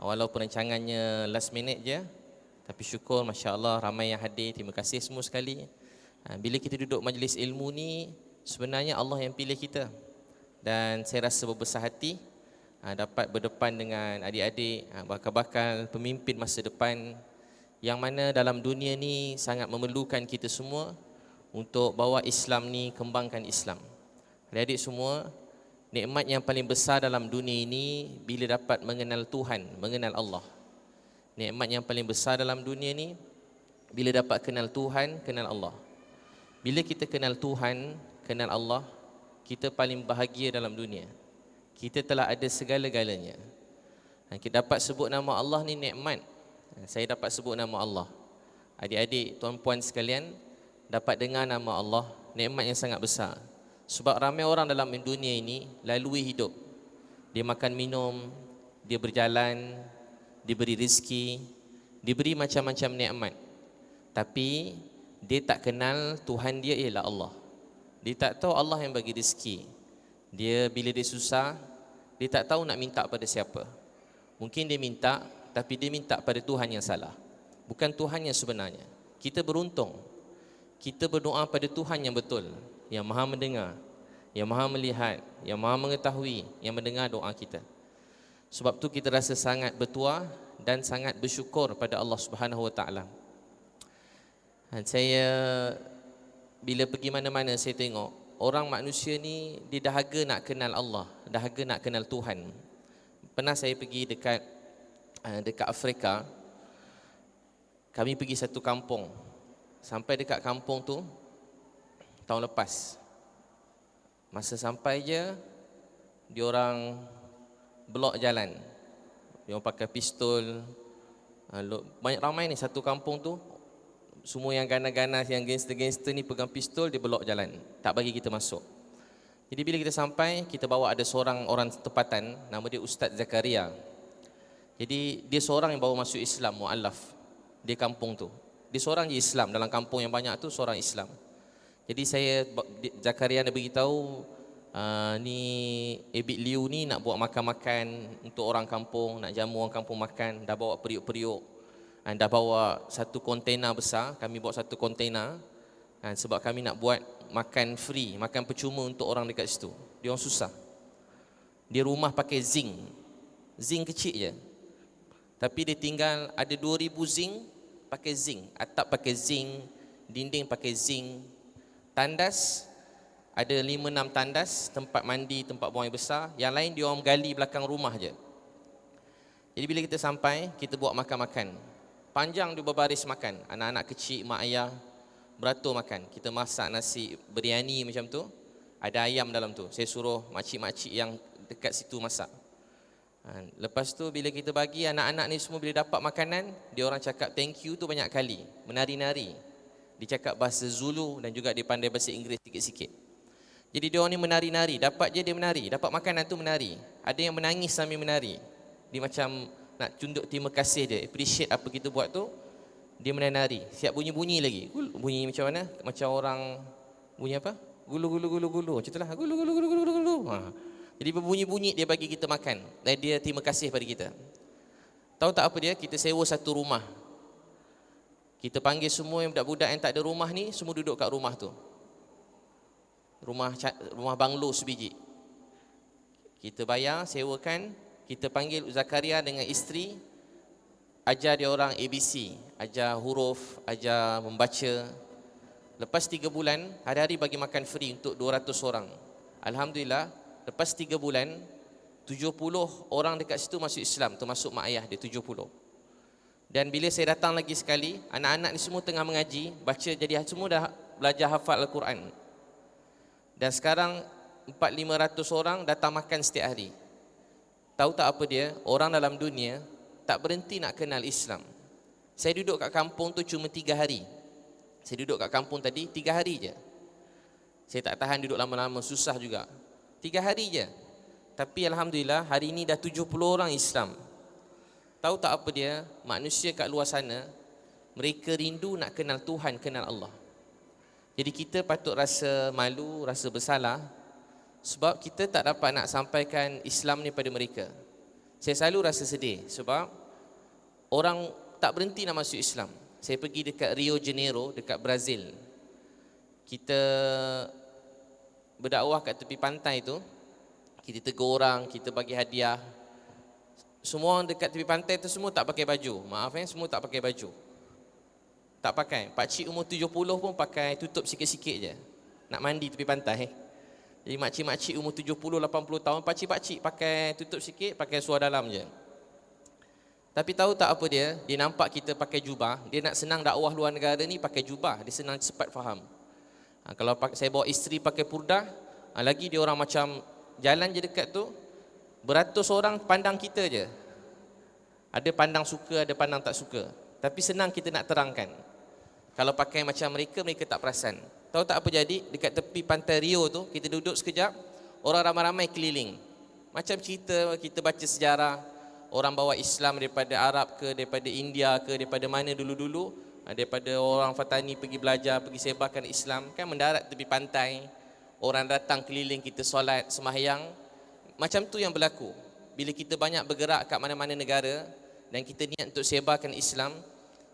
Walaupun rancangannya last minute je, tapi syukur Masya Allah ramai yang hadir. Terima kasih semua sekali. Bila kita duduk majlis ilmu ni, sebenarnya Allah yang pilih kita. Dan saya rasa berbesar hati dapat berdepan dengan adik-adik, bakal-bakal pemimpin masa depan, yang mana dalam dunia ni sangat memerlukan kita semua untuk bawa Islam ni, kembangkan Islam. Adik-adik semua, nikmat yang paling besar dalam dunia ini bila dapat mengenal Tuhan, mengenal Allah. Nikmat yang paling besar dalam dunia ni bila dapat kenal Tuhan, kenal Allah. Bila kita kenal Tuhan, kenal Allah, kita paling bahagia dalam dunia. Kita telah ada segala-galanya. Kita dapat sebut nama Allah ni nikmat. Saya dapat sebut nama Allah. Adik-adik, tuan-puan sekalian, dapat dengar nama Allah, nikmat yang sangat besar. Sebab ramai orang dalam dunia ini lalui hidup. Dia makan minum, dia berjalan, diberi rezeki, diberi macam-macam nikmat. Tapi dia tak kenal Tuhan dia ialah Allah. Dia tak tahu Allah yang bagi rezeki. Dia bila dia susah, dia tak tahu nak minta pada siapa. Mungkin dia minta, tapi dia minta pada Tuhan yang salah, bukan Tuhan yang sebenarnya. Kita beruntung, kita berdoa pada Tuhan yang betul, yang maha mendengar, yang maha melihat, yang maha mengetahui, yang mendengar doa kita. Sebab tu kita rasa sangat bertuah dan sangat bersyukur pada Allah Subhanahu Wa Taala. Saya bila pergi mana-mana saya tengok orang manusia ni dia dahaga nak kenal Allah, dahaga nak kenal Tuhan. Pernah saya pergi dekat Afrika. Kami pergi satu kampung. Sampai dekat kampung tu tahun lepas. Masa sampai je diorang blok jalan. Dia pakai pistol. Banyak ramai ni satu kampung tu. Semua yang ganas-ganas, yang gangster-gangster ni pegang pistol, dia blok jalan, tak bagi kita masuk. Jadi bila kita sampai, kita bawa ada seorang orang tempatan, nama dia Ustaz Zakaria. Jadi dia seorang yang bawa masuk Islam, mu'alaf di kampung tu. Dia seorang je Islam, dalam kampung yang banyak tu seorang Islam. Jadi Zakaria nak beritahu, ni Ebit Liu ni nak buat makan-makan untuk orang kampung, nak jamu orang kampung makan, dah bawa periuk-periuk, dah bawa satu kontena besar. Kami bawa satu kontena sebab kami nak buat makan free, makan percuma untuk orang dekat situ. Dia orang susah. Dia rumah pakai zinc kecil je, tapi dia tinggal ada 2000 zinc, pakai zinc, atap pakai zinc, dinding pakai zinc, tandas ada 5-6 tandas, tempat mandi, tempat buang air besar. Yang lain dia orang gali belakang rumah je. Jadi bila kita sampai, kita buat makan-makan. Panjang dia berbaris makan. Anak-anak kecil, mak ayah beratur makan. Kita masak nasi biryani macam tu, ada ayam dalam tu. Saya suruh makcik-makcik yang dekat situ masak. Lepas tu bila kita bagi, anak-anak ni semua bila dapat makanan, dia orang cakap thank you tu banyak kali, menari-nari. Dia cakap bahasa Zulu dan juga dia pandai bahasa Inggeris sikit-sikit. Jadi dia orang ni menari-nari, dapat je dia menari, dapat makanan tu menari. Ada yang menangis sambil menari. Dia macam nak tunduk terima kasih dia, appreciate apa kita buat tu. Dia menari, siap bunyi-bunyi lagi. Bunyi macam mana? Macam orang bunyi apa? Gulu-gulu-gulu-gulu. Macam itulah, gulu-gulu-gulu-gulu-gulu. Jadi berbunyi-bunyi dia bagi kita makan. Dan dia terima kasih pada kita. Tahu tak apa dia? Kita sewa satu rumah. Kita panggil semua yang budak-budak yang tak ada rumah ni, semua duduk kat rumah tu. Rumah banglo sebiji. Kita bayar, sewakan. Kita panggil Zakaria dengan isteri, ajar dia orang ABC, ajar huruf, ajar membaca. Lepas 3 bulan, hari-hari bagi makan free untuk 200 orang. Alhamdulillah, lepas 3 bulan 70 orang dekat situ masuk Islam, termasuk mak ayah dia 70. Dan bila saya datang lagi sekali, anak-anak ni semua tengah mengaji, baca, jadi semua dah belajar hafal Al-Quran. Dan sekarang 400-500 orang datang makan setiap hari. Tahu tak apa dia? Orang dalam dunia tak berhenti nak kenal Islam. Saya duduk kat kampung tu cuma 3 hari. Saya duduk kat kampung tadi 3 hari je. Saya tak tahan duduk lama-lama, susah juga. 3 hari je. Tapi Alhamdulillah hari ini dah 70 orang Islam. Tahu tak apa dia? Manusia kat luar sana, mereka rindu nak kenal Tuhan, kenal Allah. Jadi kita patut rasa malu, rasa bersalah sebab kita tak dapat nak sampaikan Islam ni pada mereka. Saya selalu rasa sedih sebab orang tak berhenti nak masuk Islam. Saya pergi dekat Rio Janeiro, dekat Brazil. Kita berdakwah kat tepi pantai tu, kita tegur orang, kita bagi hadiah. Semua orang dekat tepi pantai tu semua tak pakai baju. Maaf semua tak pakai baju. Tak pakai. Pakcik umur 70 pun pakai tutup sikit-sikit je. Nak mandi tepi pantai. Jadi makcik-makcik umur 70, 80 tahun, pakcik-pakcik pakai tutup sikit, pakai seluar dalam je. Tapi tahu tak apa dia? Dia nampak kita pakai jubah, dia nak senang dakwah luar negara ni pakai jubah, dia senang cepat faham. Kalau saya bawa isteri pakai purdah, lagi dia orang macam jalan je dekat tu, beratus orang pandang kita je. Ada pandang suka, ada pandang tak suka. Tapi senang kita nak terangkan. Kalau pakai macam mereka, mereka tak perasan. Tahu tak apa jadi? Dekat tepi pantai Rio tu, kita duduk sekejap, orang ramai-ramai keliling. Macam cerita, kita baca sejarah, orang bawa Islam daripada Arab ke, daripada India ke, daripada mana dulu-dulu, daripada orang Fatani pergi belajar, pergi sebarkan Islam, kan mendarat tepi pantai, orang datang keliling, kita solat, sembahyang. Macam tu yang berlaku. Bila kita banyak bergerak kat mana-mana negara dan kita niat untuk sebarkan Islam,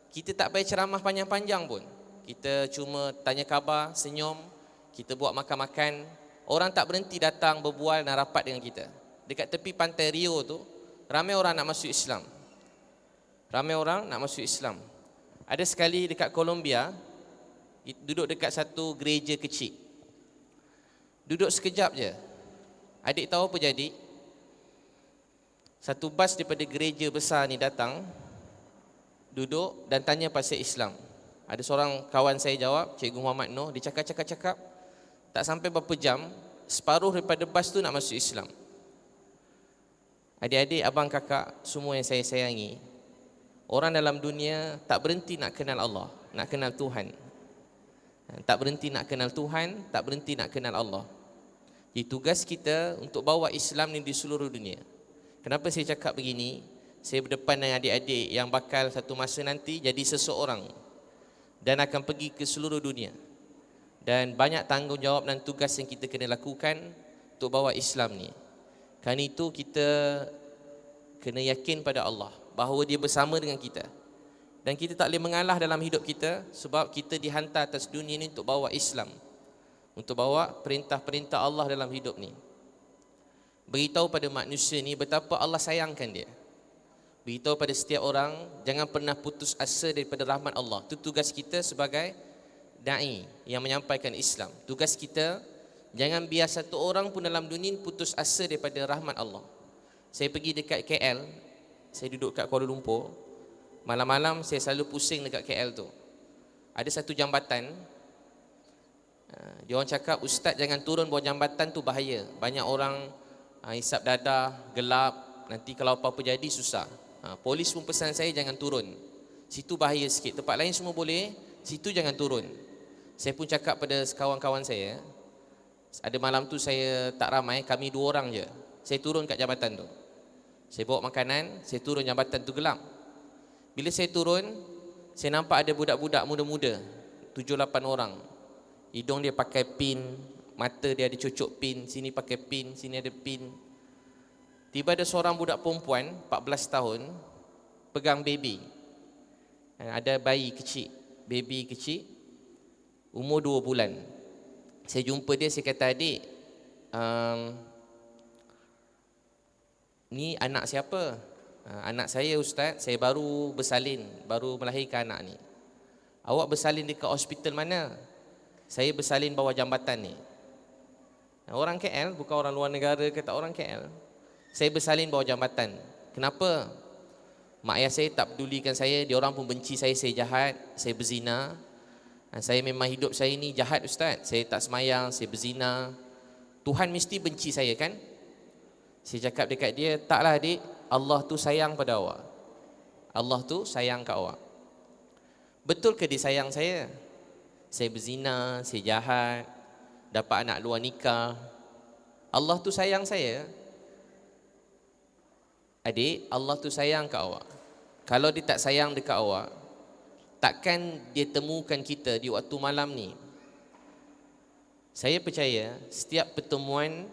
kita tak payah ceramah panjang-panjang pun. Kita cuma tanya khabar, senyum, kita buat makan-makan. Orang tak berhenti datang berbual dan rapat dengan kita. Dekat tepi pantai Rio tu, ramai orang nak masuk Islam. Ramai orang nak masuk Islam. Ada sekali dekat Colombia, duduk dekat satu gereja kecil. Duduk sekejap je. Adik tahu apa jadi? Satu bas daripada gereja besar ni datang, duduk dan tanya pasal Islam. Ada seorang kawan saya jawab, Cikgu Muhammad Noh, dia cakap-cakap, tak sampai berapa jam, separuh daripada bas tu nak masuk Islam. Adik-adik, abang, kakak, semua yang saya sayangi, orang dalam dunia tak berhenti nak kenal Allah, nak kenal Tuhan. Tak berhenti nak kenal Tuhan, tak berhenti nak kenal Allah. Jadi tugas kita untuk bawa Islam ni di seluruh dunia. Kenapa saya cakap begini? Saya berdepan dengan adik-adik yang bakal satu masa nanti jadi seseorang dan akan pergi ke seluruh dunia. Dan banyak tanggungjawab dan tugas yang kita kena lakukan untuk bawa Islam ni. Kerana itu kita kena yakin pada Allah bahawa dia bersama dengan kita. Dan kita tak boleh mengalah dalam hidup kita sebab kita dihantar atas dunia ni untuk bawa Islam, untuk bawa perintah-perintah Allah dalam hidup ni. Beritahu pada manusia ni betapa Allah sayangkan dia. Beritahu pada setiap orang, jangan pernah putus asa daripada rahmat Allah. Itu tugas kita sebagai da'i yang menyampaikan Islam. Tugas kita, jangan biar satu orang pun dalam dunia putus asa daripada rahmat Allah. Saya pergi dekat KL, saya duduk kat Kuala Lumpur. Malam-malam saya selalu pusing dekat KL tu. Ada satu jambatan, dia orang cakap, Ustaz jangan turun bawah jambatan tu, bahaya. Banyak orang hisap dadah, gelap, nanti kalau apa-apa jadi susah. Polis pun pesan saya jangan turun. Situ bahaya sikit. Tempat lain semua boleh, situ jangan turun. Saya pun cakap pada kawan-kawan saya, ada malam tu saya tak ramai, kami 2 orang je. Saya turun kat jambatan tu. Saya bawa makanan, saya turun jambatan tu gelap. Bila saya turun, saya nampak ada budak-budak muda-muda, 7-8 orang. Hidung dia pakai pin, mata dia ada cucuk pin, sini pakai pin, sini ada pin. Tiba ada seorang budak perempuan 14 tahun pegang baby. Ada bayi kecil, baby kecil umur 2 bulan. Saya jumpa dia, saya kata, adik, ni anak siapa? Anak saya Ustaz, saya baru bersalin, baru melahirkan anak ni. Awak bersalin dekat hospital mana? Saya bersalin bawah jambatan ni. Orang KL, bukan orang luar negara, kata orang KL. Saya bersalin bawah jambatan. Kenapa? Mak ayah saya tak pedulikan saya, dia orang pun benci saya jahat, saya berzina. Saya memang hidup saya ni jahat Ustaz. Saya tak semayang, saya berzina. Tuhan mesti benci saya kan? Saya cakap dekat dia, taklah adik, Allah tu sayang pada awak. Allah tu sayang kat awak. Betul ke dia sayang saya? Saya berzina, saya jahat, dapat anak luar nikah. Allah tu sayang saya. Adik, Allah tu sayang kat awak. Kalau dia tak sayang dekat awak, takkan dia temukan kita di waktu malam ni. Saya percaya setiap pertemuan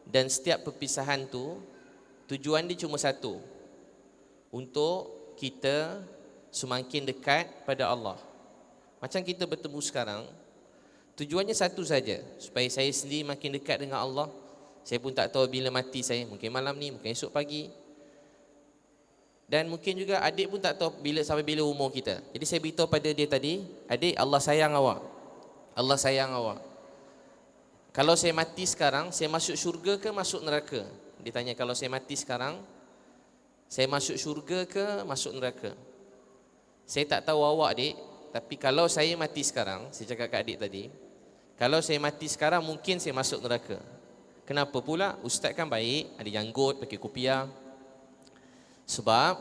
dan setiap perpisahan tu Tujuan dia cuma satu, untuk kita semakin dekat pada Allah. Macam kita bertemu sekarang, tujuannya satu saja, supaya saya sendiri makin dekat dengan Allah. Saya pun tak tahu bila mati saya, mungkin malam ni, mungkin esok pagi. Dan mungkin juga adik pun tak tahu sampai bila umur kita. Jadi saya beritahu pada dia tadi, adik, Allah sayang awak. Allah sayang awak. Kalau saya mati sekarang, saya masuk syurga ke masuk neraka? Dia tanya, kalau saya mati sekarang, saya masuk syurga ke masuk neraka? Saya tak tahu awak, adik, tapi kalau saya mati sekarang, saya cakap kat adik tadi, kalau saya mati sekarang mungkin saya masuk neraka. Kenapa pula? Ustaz kan baik, ada janggut, pakai kopiah. Sebab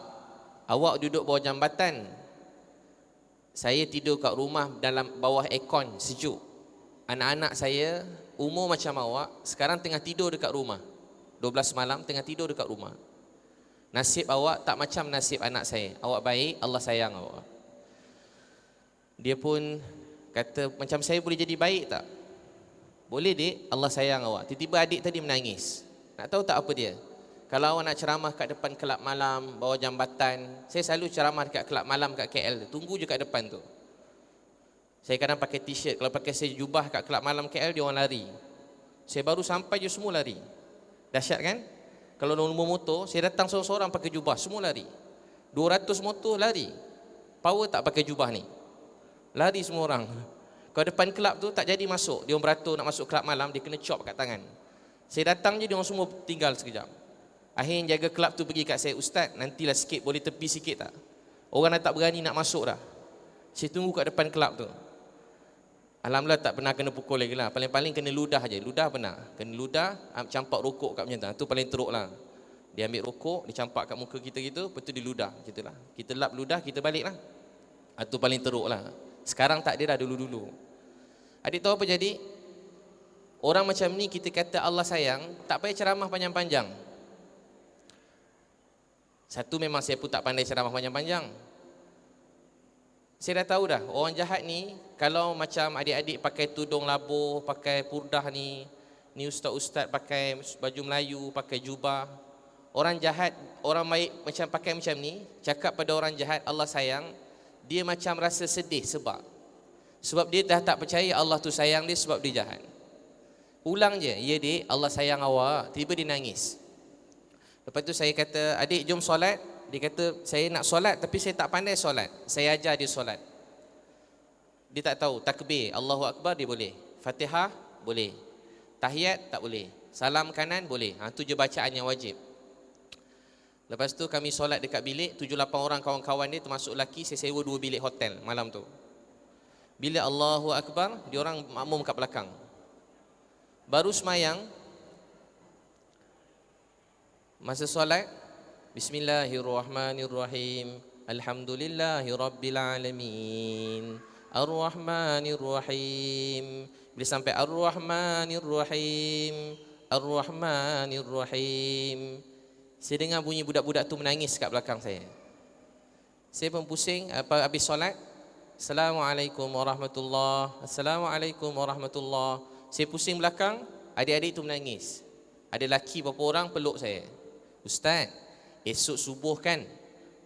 awak duduk bawah jambatan, saya tidur kat rumah dalam bawah aircon sejuk. Anak-anak saya umur macam awak, sekarang tengah tidur dekat rumah, 12 malam tengah tidur dekat rumah. Nasib awak tak macam nasib anak saya. Awak baik, Allah sayang awak. Dia pun kata, macam saya boleh jadi baik tak? Boleh, dik, Allah sayang awak. Tiba-tiba adik tadi menangis. Nak tahu tak apa dia? Kalau awak nak ceramah kat depan kelab malam, bawah jambatan, saya selalu ceramah dekat kelab malam kat KL. Tunggu je kat depan tu. Saya kadang pakai t-shirt, kalau pakai saya jubah kat kelab malam KL, dia orang lari. Saya baru sampai je semua lari. Dahsyat kan? Kalau nombor motor, saya datang seorang-seorang pakai jubah, semua lari. 200 motor lari. Power tak pakai jubah ni. Lari semua orang. Kalau depan kelab tu tak jadi masuk. Dia orang beratur nak masuk kelab malam, dia kena chop kat tangan. Saya datang je, dia orang semua tinggal sekejap. Akhirnya jaga kelab tu pergi kat saya, Ustaz, nantilah sikit, boleh tepi sikit tak? Orang dah tak berani nak masuk dah. Saya tunggu kat depan kelab tu. Alhamdulillah tak pernah kena pukul lagi lah. Paling-paling kena ludah je. Ludah pernah. Kena ludah, campak rokok kat macam tu. Itu paling teruk lah. Dia ambil rokok, dia campak kat muka kita gitu, lepas tu dia ludah. Gitu lah. Kita lap ludah, kita balik lah. Itu paling teruk lah. Sekarang tak ada dah, dulu-dulu. Adik tahu apa jadi? Orang macam ni kita kata Allah sayang, tak payah ceramah panjang-panjang. Satu, memang saya pun tak pandai ceramah panjang-panjang. Saya dah tahu dah, orang jahat ni, kalau macam adik-adik pakai tudung labuh, pakai purdah ni ustaz-ustaz pakai baju Melayu, pakai jubah. Orang jahat, orang baik macam pakai macam ni, cakap pada orang jahat Allah sayang, dia macam rasa sedih sebab dia dah tak percaya Allah tu sayang dia sebab dia jahat. Ulang je, ya dik, Allah sayang awak. Tiba dia nangis. Lepas tu saya kata, adik jom solat. Dia kata, saya nak solat tapi saya tak pandai solat. Saya ajar dia solat. Dia tak tahu, takbir, Allahu Akbar dia boleh. Fatihah boleh. Tahiyat tak boleh. Salam kanan boleh. Itu je bacaan yang wajib. Lepas tu kami solat dekat bilik, 7-8 orang kawan-kawan dia termasuk lelaki, saya sewa 2 bilik hotel malam tu. Bila Allahu Akbar, dia orang makmum kat belakang. Baru semayang, masa solat, Bismillahirrahmanirrahim. Alhamdulillahirrabbilalamin. Ar-Rahmanirrahim. Bila sampai Ar-Rahmanirrahim, Ar-Rahmanirrahim, saya dengar bunyi budak-budak tu menangis kat belakang saya. Saya pun pusing, habis solat, Assalamualaikum warahmatullahi, Assalamualaikum warahmatullahi. Saya pusing belakang, adik-adik tu menangis. Ada lelaki beberapa orang peluk saya. Ustaz, esok subuh kan,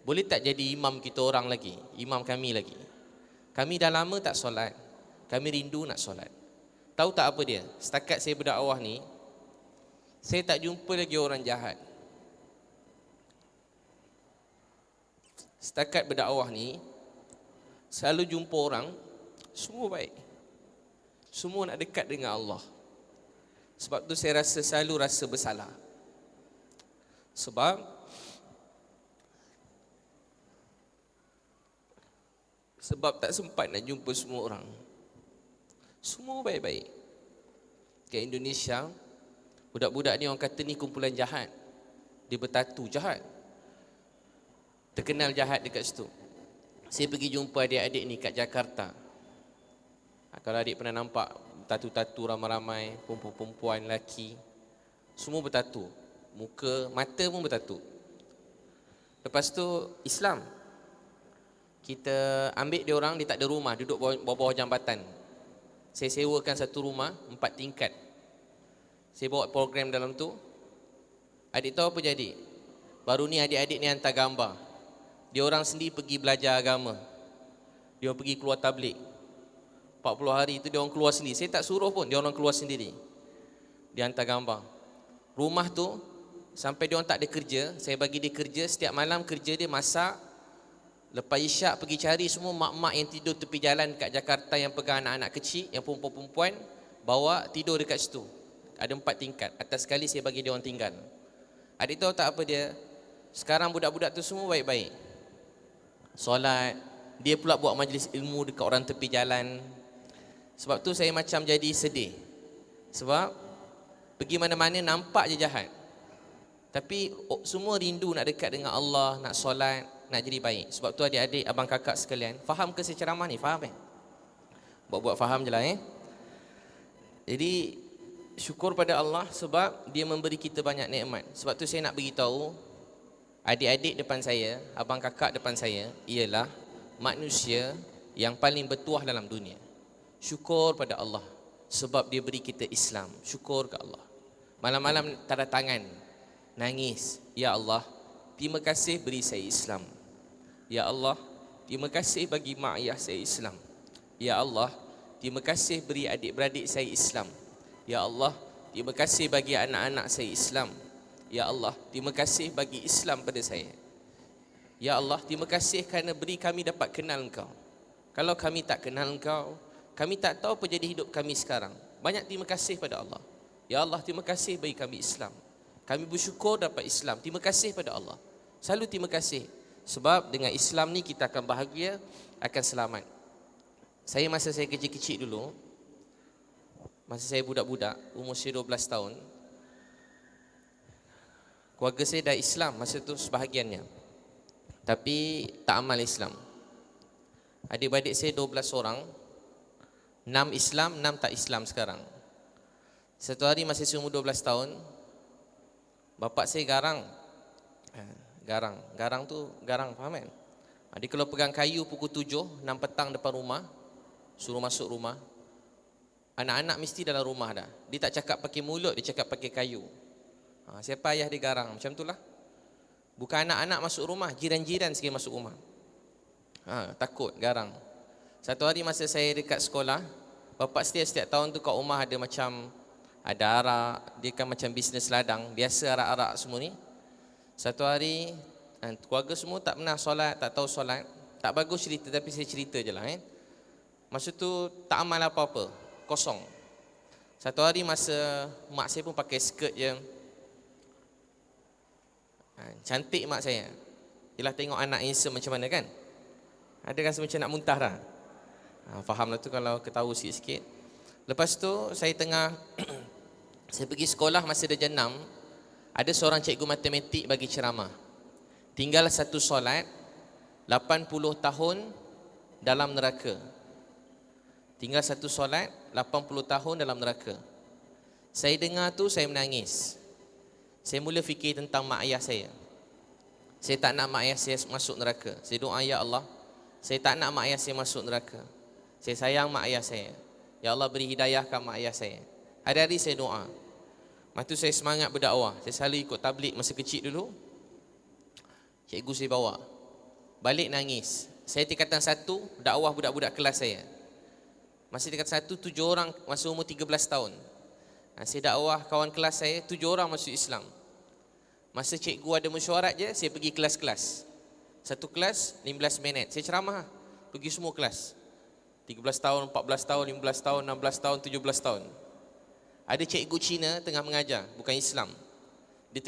boleh tak jadi imam kita orang lagi, imam kami lagi? Kami dah lama tak solat, kami rindu nak solat. Tahu tak apa dia? Setakat saya berdakwah ni, saya tak jumpa lagi orang jahat. Setakat berdakwah ni, selalu jumpa orang, semua baik. Semua nak dekat dengan Allah. Sebab tu saya selalu rasa bersalah. Sebab tak sempat nak jumpa semua orang. Semua baik-baik. Kat Indonesia, budak-budak ni orang kata ni kumpulan jahat. Dia bertatu jahat. Terkenal jahat dekat situ. Saya pergi jumpa adik-adik ni kat Jakarta. Kalau adik pernah nampak tatu-tatu ramai-ramai, perempuan-perempuan, lelaki, semua bertatu. Muka, mata pun bertatu. Lepas tu Islam, kita ambil dia orang, dia tak ada rumah, duduk bawah jambatan. Saya sewakan satu rumah 4 tingkat. Saya bawa program dalam tu. Adik tahu apa jadi? Baru ni adik-adik ni hantar gambar. Dia orang sendiri pergi belajar agama. Dia orang pergi keluar tablik. 40 hari tu dia orang keluar sendiri. Saya tak suruh pun, dia orang keluar sendiri. Dia hantar gambar. Rumah tu sampai dia orang tak ada kerja, saya bagi dia kerja, setiap malam kerja dia masak. Lepas isyak pergi cari semua mak-mak yang tidur tepi jalan kat Jakarta yang pegang anak-anak kecil, yang perempuan-perempuan, bawa tidur dekat situ. Ada 4 tingkat. Atas sekali saya bagi dia orang tinggal. Adik tahu tak apa dia? Sekarang budak-budak tu semua baik-baik. Solat, dia pula buat majlis ilmu dekat orang tepi jalan. Sebab tu saya macam jadi sedih. Sebab pergi mana-mana nampak je jahat. Tapi semua rindu nak dekat dengan Allah, nak solat, nak jadi baik. Sebab tu adik-adik, abang kakak sekalian, faham ke saya ceramah ni? Faham Buat-buat faham je lah Jadi syukur pada Allah sebab dia memberi kita banyak nikmat. Sebab tu saya nak beritahu adik-adik depan saya, abang kakak depan saya, ialah manusia yang paling bertuah dalam dunia. Syukur pada Allah sebab dia beri kita Islam. Syukur ke Allah. Malam-malam tanda tangan, nangis, ya Allah, terima kasih beri saya Islam. Ya Allah, terima kasih bagi mak ayah saya Islam. Ya Allah, terima kasih beri adik-beradik saya Islam. Ya Allah, terima kasih bagi anak-anak saya Islam. Ya Allah, terima kasih bagi Islam pada saya. Ya Allah, terima kasih kerana beri kami dapat kenal Engkau. Kalau kami tak kenal Engkau, kami tak tahu apa jadi hidup kami sekarang. Banyak terima kasih pada Allah. Ya Allah, terima kasih bagi kami Islam. Kami bersyukur dapat Islam. Terima kasih pada Allah. Selalu terima kasih. Sebab dengan Islam ni kita akan bahagia, akan selamat. Saya masa saya kecil-kecil dulu, masa saya budak-budak, umur saya 12 tahun, keluarga saya dah Islam masa tu sebahagiannya. Tapi tak amal Islam. Adik-beradik saya 12 orang, 6 Islam, 6 tak Islam sekarang. Satu hari masa saya umur 12 tahun, bapak saya garang. Garang tu, garang faham kan? Dia kalau pegang kayu pukul 7, 6 petang depan rumah, suruh masuk rumah. Anak-anak mesti dalam rumah dah. Dia tak cakap pakai mulut, dia cakap pakai kayu. Siapa ayah dia garang, macam itulah. Bukan anak-anak masuk rumah, jiran-jiran sekali masuk rumah. Takut, garang. Satu hari masa saya dekat sekolah, bapak setiap tahun tu kat rumah ada macam, ada arak, dia kan macam bisnes ladang, biasa arak-arak semua ni. Satu hari, keluarga semua tak pernah solat, tak tahu solat. Tak bagus cerita, tapi saya cerita je lah Masa tu tak amal apa-apa, kosong. Satu hari masa mak saya pun pakai skirt je, cantik mak saya. Yelah tengok anak handsome macam mana kan, ada rasa macam nak muntah dah. Faham lah tu kalau ketahu sikit-sikit. Lepas tu saya tengah saya pergi sekolah masa darjah 6. Ada seorang cikgu matematik bagi ceramah. Tinggal satu solat, 80 tahun dalam neraka. Tinggal satu solat, 80 tahun dalam neraka. Saya dengar tu, saya menangis. Saya mula fikir tentang mak ayah saya. Saya tak nak mak ayah saya masuk neraka. Saya doa, ya Allah, saya tak nak mak ayah saya masuk neraka. Saya sayang mak ayah saya. Ya Allah, beri hidayah ke mak ayah saya. Hari-hari saya doa. Lepas tu saya semangat berdakwah. Saya selalu ikut tablik masa kecil dulu. Cikgu saya bawa. Balik nangis. Saya tingkatan 1, dakwah budak-budak kelas saya. Masa tingkatan 1, 7 orang masa umur 13 tahun. Saya dakwah kawan kelas saya, 7 orang masuk Islam. Masa cikgu ada mesyuarat je, saya pergi kelas-kelas. Satu kelas, 15 minit. Saya ceramah, pergi semua kelas. 13 tahun, 14 tahun, 15 tahun, 16 tahun, 17 tahun. Ada cikgu Cina tengah mengajar, bukan Islam. Di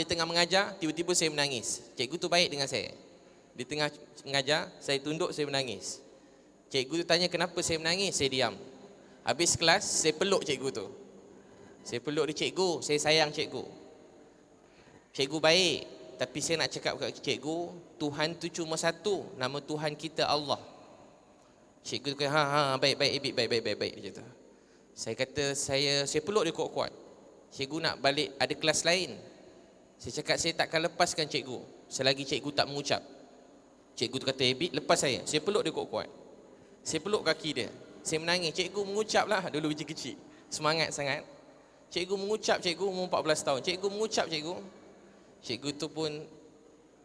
tengah mengajar, tiba-tiba saya menangis. Cikgu tu baik dengan saya. Di tengah mengajar, saya tunduk, saya menangis. Cikgu tu tanya kenapa saya menangis, saya diam. Habis kelas, saya peluk cikgu tu. Saya peluk dia, cikgu, saya sayang cikgu. Cikgu baik, tapi saya nak cakap kat cikgu, Tuhan tu cuma satu, nama Tuhan kita Allah. Cikgu tu kata, baik, dia kata. Saya kata, saya peluk dia kuat-kuat. Cikgu nak balik, ada kelas lain. Saya cakap, saya takkan lepaskan cikgu selagi cikgu tak mengucap. Cikgu tu kata, Abid, lepas saya. Saya peluk dia kuat-kuat. Saya peluk kaki dia. Saya menangis, cikgu mengucap lah. Dulu kecil-kecil, semangat sangat. Cikgu mengucap, cikgu umur 14 tahun. Cikgu mengucap, cikgu. Cikgu tu pun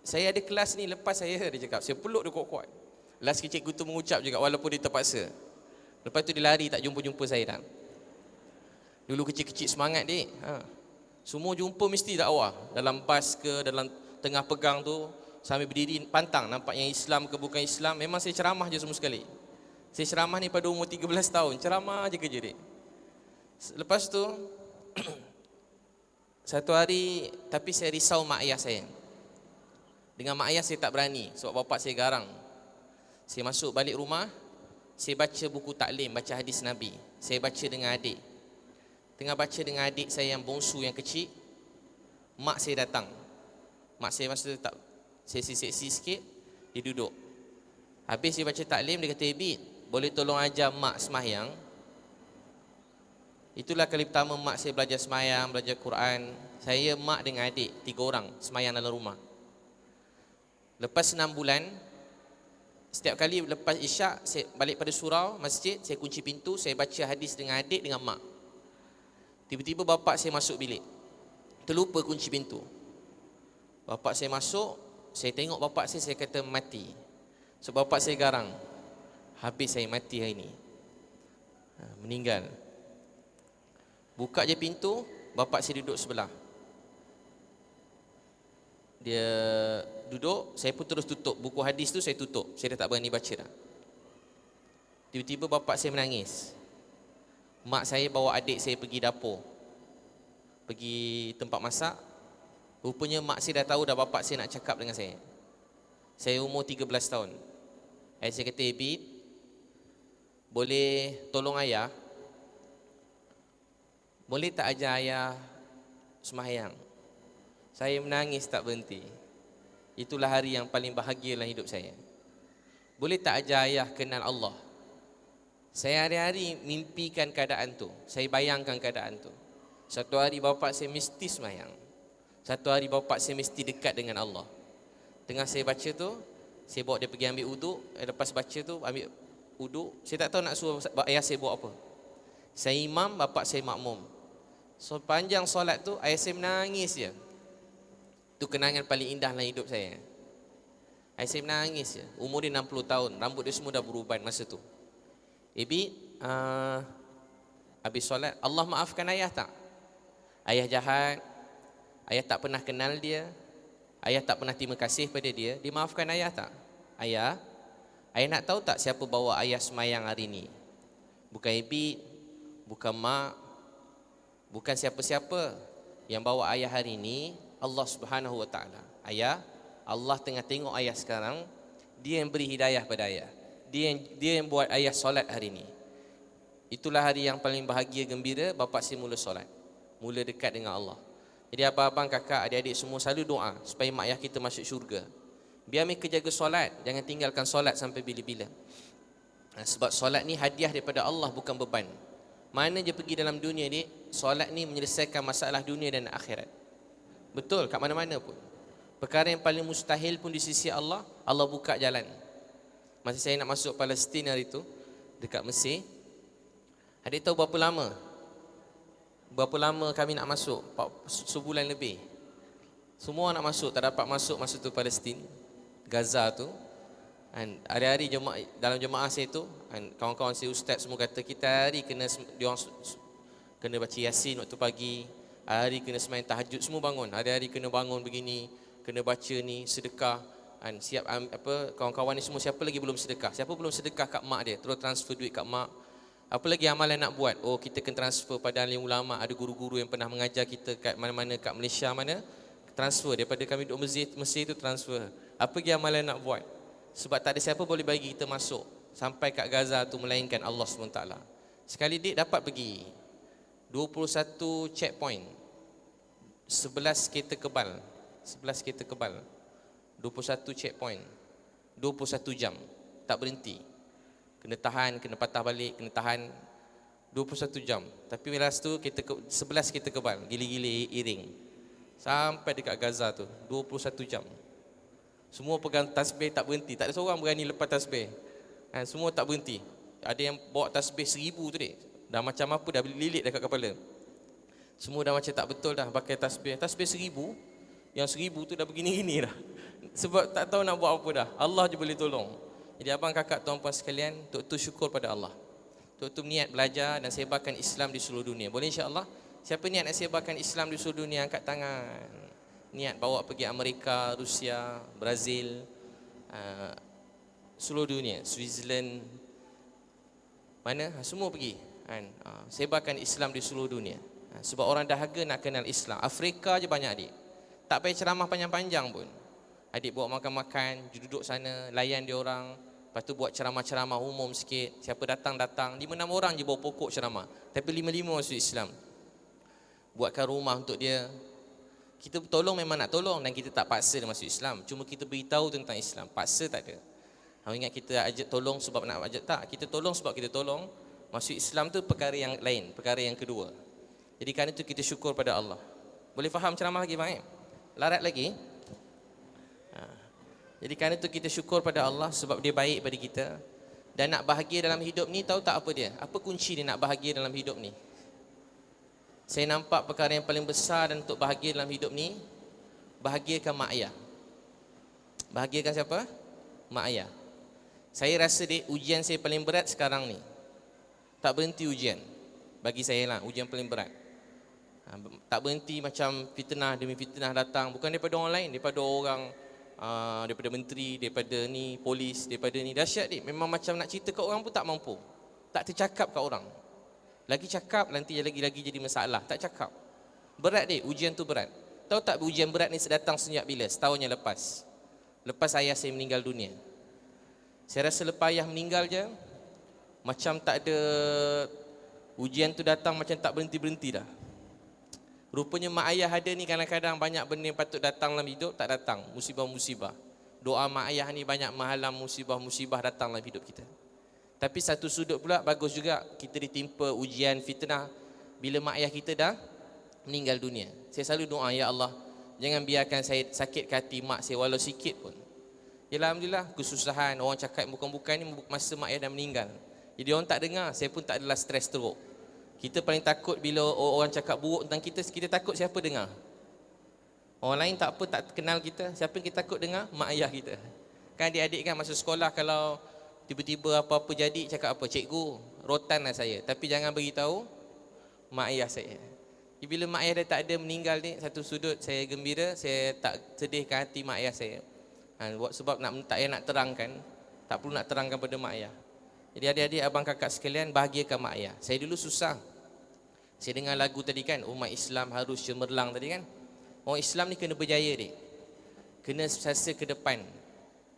Saya ada kelas ni lepas saya, dia cakap. Saya peluk dia kuat-kuat. Last cikgu tu mengucap juga walaupun dia terpaksa. Lepas tu dia lari, tak jumpa-jumpa saya dah. Dulu kecil-kecil semangat dik. Semua jumpa mesti dakwah. Dalam bas ke, dalam tengah pegang tu, sambil berdiri pantang. Nampak yang Islam ke bukan Islam. Memang saya ceramah je semua sekali. Saya ceramah ni pada umur 13 tahun. Ceramah je kerja dik. Lepas tu, satu hari, tapi saya risau mak ayah saya. Dengan mak ayah saya tak berani sebab bapak saya garang. Saya masuk balik rumah, saya baca buku taklim, baca hadis Nabi. Saya baca dengan adik. Tengah baca dengan adik saya yang bongsu yang kecil, mak saya datang. Mak saya masa tak seksi-seksi sikit, dia duduk. Habis dia baca taklim, dia kata, "Ibit, boleh tolong ajar mak semayang?" Itulah kali pertama mak saya belajar semayang, belajar Quran. Saya, mak dengan adik, 3 orang semayang dalam rumah. Lepas 6 bulan, setiap kali lepas isyak, saya balik pada surau, masjid, saya kunci pintu, saya baca hadis dengan adik, dengan mak. Tiba-tiba bapak saya masuk bilik. Terlupa kunci pintu. Bapak saya masuk, saya tengok bapak saya kata mati. So bapak saya garang. Habis saya mati hari ni. Meninggal. Buka je pintu, bapak saya duduk sebelah. Dia duduk, saya pun terus tutup. Buku hadis tu saya tutup. Saya dah tak berani baca dah. Tiba-tiba bapak saya menangis. Mak saya bawa adik saya pergi dapur. Pergi tempat masak. Rupanya mak saya dah tahu dah bapak saya nak cakap dengan saya. Saya umur 13 tahun. Saya kata, "Ibit, boleh tolong ayah? Boleh tak ajar ayah sembahyang?" Saya menangis tak berhenti. Itulah hari yang paling bahagia dalam hidup saya. Boleh tak ajar ayah kenal Allah? Saya hari-hari mimpikan keadaan tu. Saya bayangkan keadaan tu. Satu hari bapak saya mesti sembahyang. Satu hari bapak saya mesti dekat dengan Allah. Tengah saya baca tu, saya bawa dia pergi ambil uduk. Lepas baca tu, ambil uduk. Saya tak tahu nak suruh ayah saya buat apa. Saya imam, bapak saya makmum. So panjang solat tu, ayah saya menangis je. Itu kenangan paling indah dalam hidup saya. Ayah saya menangis je. Umur dia 60 tahun. Rambut dia semua dah beruban masa tu. "Ibit, habis solat, Allah maafkan ayah tak? Ayah jahat. Ayah tak pernah kenal dia. Ayah tak pernah terima kasih pada dia. Dia maafkan ayah tak? Ayah nak tahu tak siapa bawa ayah semayang hari ni? Bukan Ibit, bukan mak, bukan siapa-siapa. Yang bawa ayah hari ni Allah Subhanahu Wa Taala. Ayah, Allah tengah tengok ayah sekarang. Dia yang beri hidayah pada ayah. Dia yang buat ayah solat hari ni. Itulah hari yang paling bahagia, gembira. Bapak saya mula solat, mula dekat dengan Allah. Jadi abang-abang, kakak, adik-adik semua selalu doa supaya mak ayah kita masuk syurga. Biar mereka jaga solat, jangan tinggalkan solat sampai bila-bila. Sebab solat ni hadiah daripada Allah, bukan beban. Mana je pergi dalam dunia ni, solat ni menyelesaikan masalah dunia dan akhirat. Betul, kat mana-mana pun. Perkara yang paling mustahil pun di sisi Allah, Allah buka jalan. Masa saya nak masuk Palestin hari tu, dekat Mesir, adik tahu berapa lama? Berapa lama kami nak masuk? Sebulan lebih. Semua nak masuk, tak dapat masuk masa tu Palestin, Gaza tu. Hari-hari dalam jemaah saya tu, kawan-kawan saya ustaz semua kata kita hari kena kena baca Yasin waktu pagi, hari kena sembahyang tahajud, semua bangun. Hari-hari kena bangun begini, kena baca ni, sedekah. Siap kawan-kawan ni semua, siapa lagi belum sedekah? Siapa belum sedekah kat mak dia, terus transfer duit kat mak. Apa lagi amalan nak buat? Oh, kita kena transfer pada alim ulama, ada guru-guru yang pernah mengajar kita kat mana-mana, kat Malaysia mana, transfer daripada kami duduk Mesir tu transfer. Apa lagi amalan nak buat? Sebab tak ada siapa boleh bagi kita masuk sampai kat Gaza tu melainkan Allah SWT. Sekali dik dapat pergi 21 checkpoint, 11 kereta kebal, 21 checkpoint, 21 jam, tak berhenti. Kena tahan, kena patah balik, kena tahan 21 jam. Tapi lepas tu 11 kereta kebal, gili-gili iring, sampai dekat Gaza tu 21 jam. Semua pegang tasbih tak berhenti. Tak ada seorang berani lepas tasbih. Semua tak berhenti. Ada yang bawa tasbih 1000 tu dek. Dah macam apa, dah lilit dekat kepala. Semua dah macam tak betul dah pakai tasbih. Tasbih 1000, yang 1000 tu dah begini-gini dah. Sebab tak tahu nak buat apa dah. Allah je boleh tolong. Jadi abang kakak tuan puan sekalian, tok tu syukur pada Allah. Tok tu niat belajar dan sebarkan Islam di seluruh dunia. Boleh insya-Allah? Siapa niat nak sebarkan Islam di seluruh dunia angkat tangan. Niat bawa pergi Amerika, Rusia, Brazil, seluruh dunia, Switzerland, mana? Semua pergi kan. Sebarkan Islam di seluruh dunia. Sebab orang dahaga nak kenal Islam. Afrika je banyak adik. Tak payah ceramah panjang-panjang pun. Adik bawa makan-makan, duduk sana, layan dia orang. Lepas tu buat ceramah-ceramah umum sikit. Siapa datang-datang, 5-6 orang je bawa pokok ceramah. Tapi 5-5 masuk Islam. Buatkan rumah untuk dia. Kita tolong memang nak tolong dan kita tak paksa dia masuk Islam. Cuma kita beritahu tentang Islam. Paksa tak ada. Ingat kita ajak tolong sebab nak ajak, tak. Kita tolong sebab kita tolong. Masuk Islam tu perkara yang lain, perkara yang kedua. Jadi kerana itu kita syukur pada Allah. Boleh faham ceramah lagi bang? Larat lagi? Jadi kerana itu kita syukur pada Allah sebab dia baik pada kita. Dan nak bahagia dalam hidup ni, tahu tak apa dia? Apa kunci dia nak bahagia dalam hidup ni? Saya nampak perkara yang paling besar dan untuk bahagia dalam hidup ni, bahagiakan mak ayah. Bahagiakan siapa? Mak ayah. Saya rasa ujian saya paling berat sekarang ni. Tak berhenti ujian. Bagi saya lah, ujian paling berat. Tak berhenti macam fitnah demi fitnah datang. Bukan daripada orang lain, daripada orang, daripada menteri, daripada ni, polis, daripada ni. Dahsyat dik. Memang macam nak cerita kat orang pun tak mampu. Tak tercakap kat orang. Lagi cakap nanti lagi jadi masalah. Tak cakap. Berat dik, ujian tu berat. Tahu tak ujian berat ni datang sejak bila? Setahun yang lepas. Lepas ayah saya meninggal dunia. Saya rasa lepas ayah meninggal je, macam tak ada, ujian tu datang macam tak berhenti-berhenti dah. Rupanya mak ayah ada ni kadang-kadang banyak benda yang patut datang dalam hidup, tak datang. Musibah-musibah. Doa mak ayah ni banyak menghalang musibah-musibah datang dalam hidup kita. Tapi satu sudut pula bagus juga, kita ditimpa ujian, fitnah bila mak ayah kita dah meninggal dunia. Saya selalu doa, ya Allah, jangan biarkan saya sakit hati mak saya walau sikit pun. Ya alhamdulillah, kesusahan orang cakap bukan-bukan ni masa mak ayah dah meninggal. Jadi orang tak dengar, saya pun tak adalah stres teruk. Kita paling takut bila orang cakap buruk tentang kita, kita takut siapa dengar. Orang lain tak apa, tak kenal kita, siapa yang kita takut dengar? Mak ayah kita. Kan adik-adik kan masa sekolah kalau tiba-tiba apa-apa jadi, cakap apa? Cikgu, rotan lah saya. Tapi jangan beritahu mak ayah saya. Bila mak ayah dah tak ada, meninggal ni, satu sudut saya gembira, saya tak sedihkan hati mak ayah saya. Sebab tak payah nak terangkan, tak perlu nak terangkan pada mak ayah. Jadi adik-adik, abang kakak sekalian, bahagiakan mak ayah. Saya dulu susah. Saya dengar lagu tadi kan, umat Islam harus cemerlang tadi kan. Orang Islam ni kena berjaya dik. Kena sasa ke depan.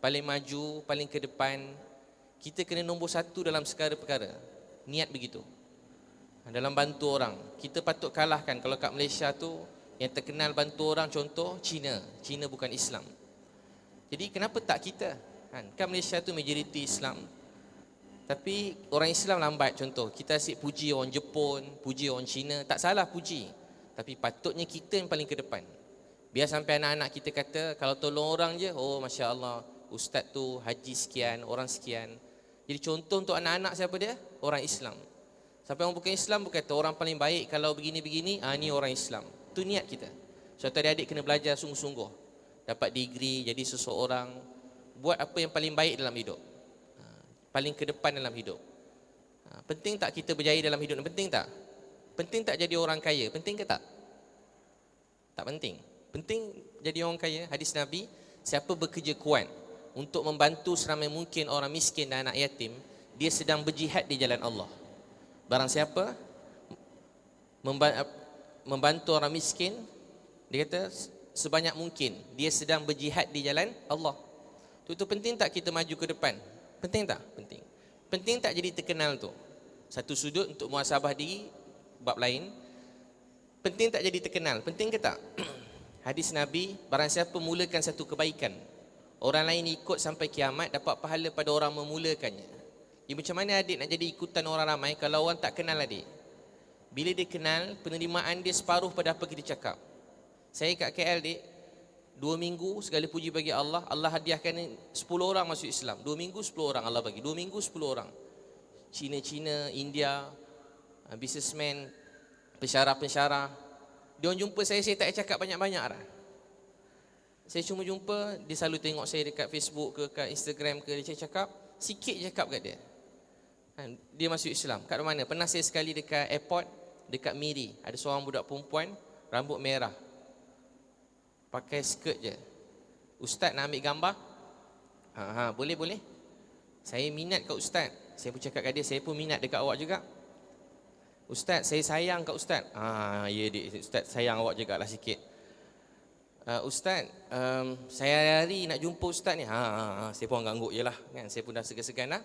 Paling maju, paling ke depan. Kita kena nombor satu dalam segala perkara. Niat begitu. Dalam bantu orang, kita patut kalahkan. Kalau kat Malaysia tu yang terkenal bantu orang, contoh Cina. Cina bukan Islam. Jadi kenapa tak kita? Kan Malaysia tu majoriti Islam. Tapi orang Islam lambat. Contoh, kita asyik puji orang Jepun, puji orang Cina. Tak salah puji. Tapi patutnya kita yang paling ke depan. Biar sampai anak-anak kita kata, kalau tolong orang je, oh Masya Allah, ustaz tu haji sekian, orang sekian. Jadi contoh untuk anak-anak siapa dia? Orang Islam. Sampai orang bukan Islam pun kata, orang paling baik kalau begini-begini, ni orang Islam. Itu niat kita. So adik-adik kena belajar sungguh-sungguh. Dapat degree, jadi seseorang. Buat apa yang paling baik dalam hidup. Paling ke depan dalam hidup. Penting tak kita berjaya dalam hidup? Penting tak? Penting tak jadi orang kaya? Penting ke tak? Tak penting. Penting jadi orang kaya. Hadis Nabi, siapa bekerja kuat untuk membantu seramai mungkin orang miskin dan anak yatim, dia sedang berjihad di jalan Allah. Barang siapa membantu orang miskin, dia kata sebanyak mungkin dia sedang berjihad di jalan Allah. Itu penting tak kita maju ke depan? Penting tak? Penting. Penting tak jadi terkenal tu? Satu sudut untuk muhasabah diri, bab lain. Penting tak jadi terkenal? Penting ke tak? Hadis Nabi, barang siapa mulakan satu kebaikan, orang lain ikut sampai kiamat, dapat pahala pada orang memulakannya. Jadi macam mana adik nak jadi ikutan orang ramai kalau orang tak kenal adik? Bila dia kenal, penerimaan dia separuh pada apa kita cakap. Saya kat KL dik, 2 minggu segala puji bagi Allah. Allah hadiahkan 10 orang masuk Islam. 2 minggu 10 orang Allah bagi. 2 minggu 10 orang. Cina, India, businessman, pensyarah. Dia orang jumpa saya tak cakap banyak-banyak dah. Saya cuma jumpa, dia selalu tengok saya dekat Facebook ke, kat Instagram ke, dia cakap, sikit je cakap kat dia. Dia masuk Islam. Kat mana? Pernah saya sekali dekat airport, dekat Miri. Ada seorang budak perempuan, rambut merah. Pakai skirt je. Ustaz nak ambil gambar? Boleh. Saya minat kat ustaz. Saya pun cakap kat dia, saya pun minat dekat awak juga. Ustaz, saya sayang kat ustaz. Ya ustaz sayang awak juga lah sikit. Ustaz, saya hari-hari nak jumpa ustaz ni. Saya pun angguk je lah kan. Saya pun dah segan-segan lah.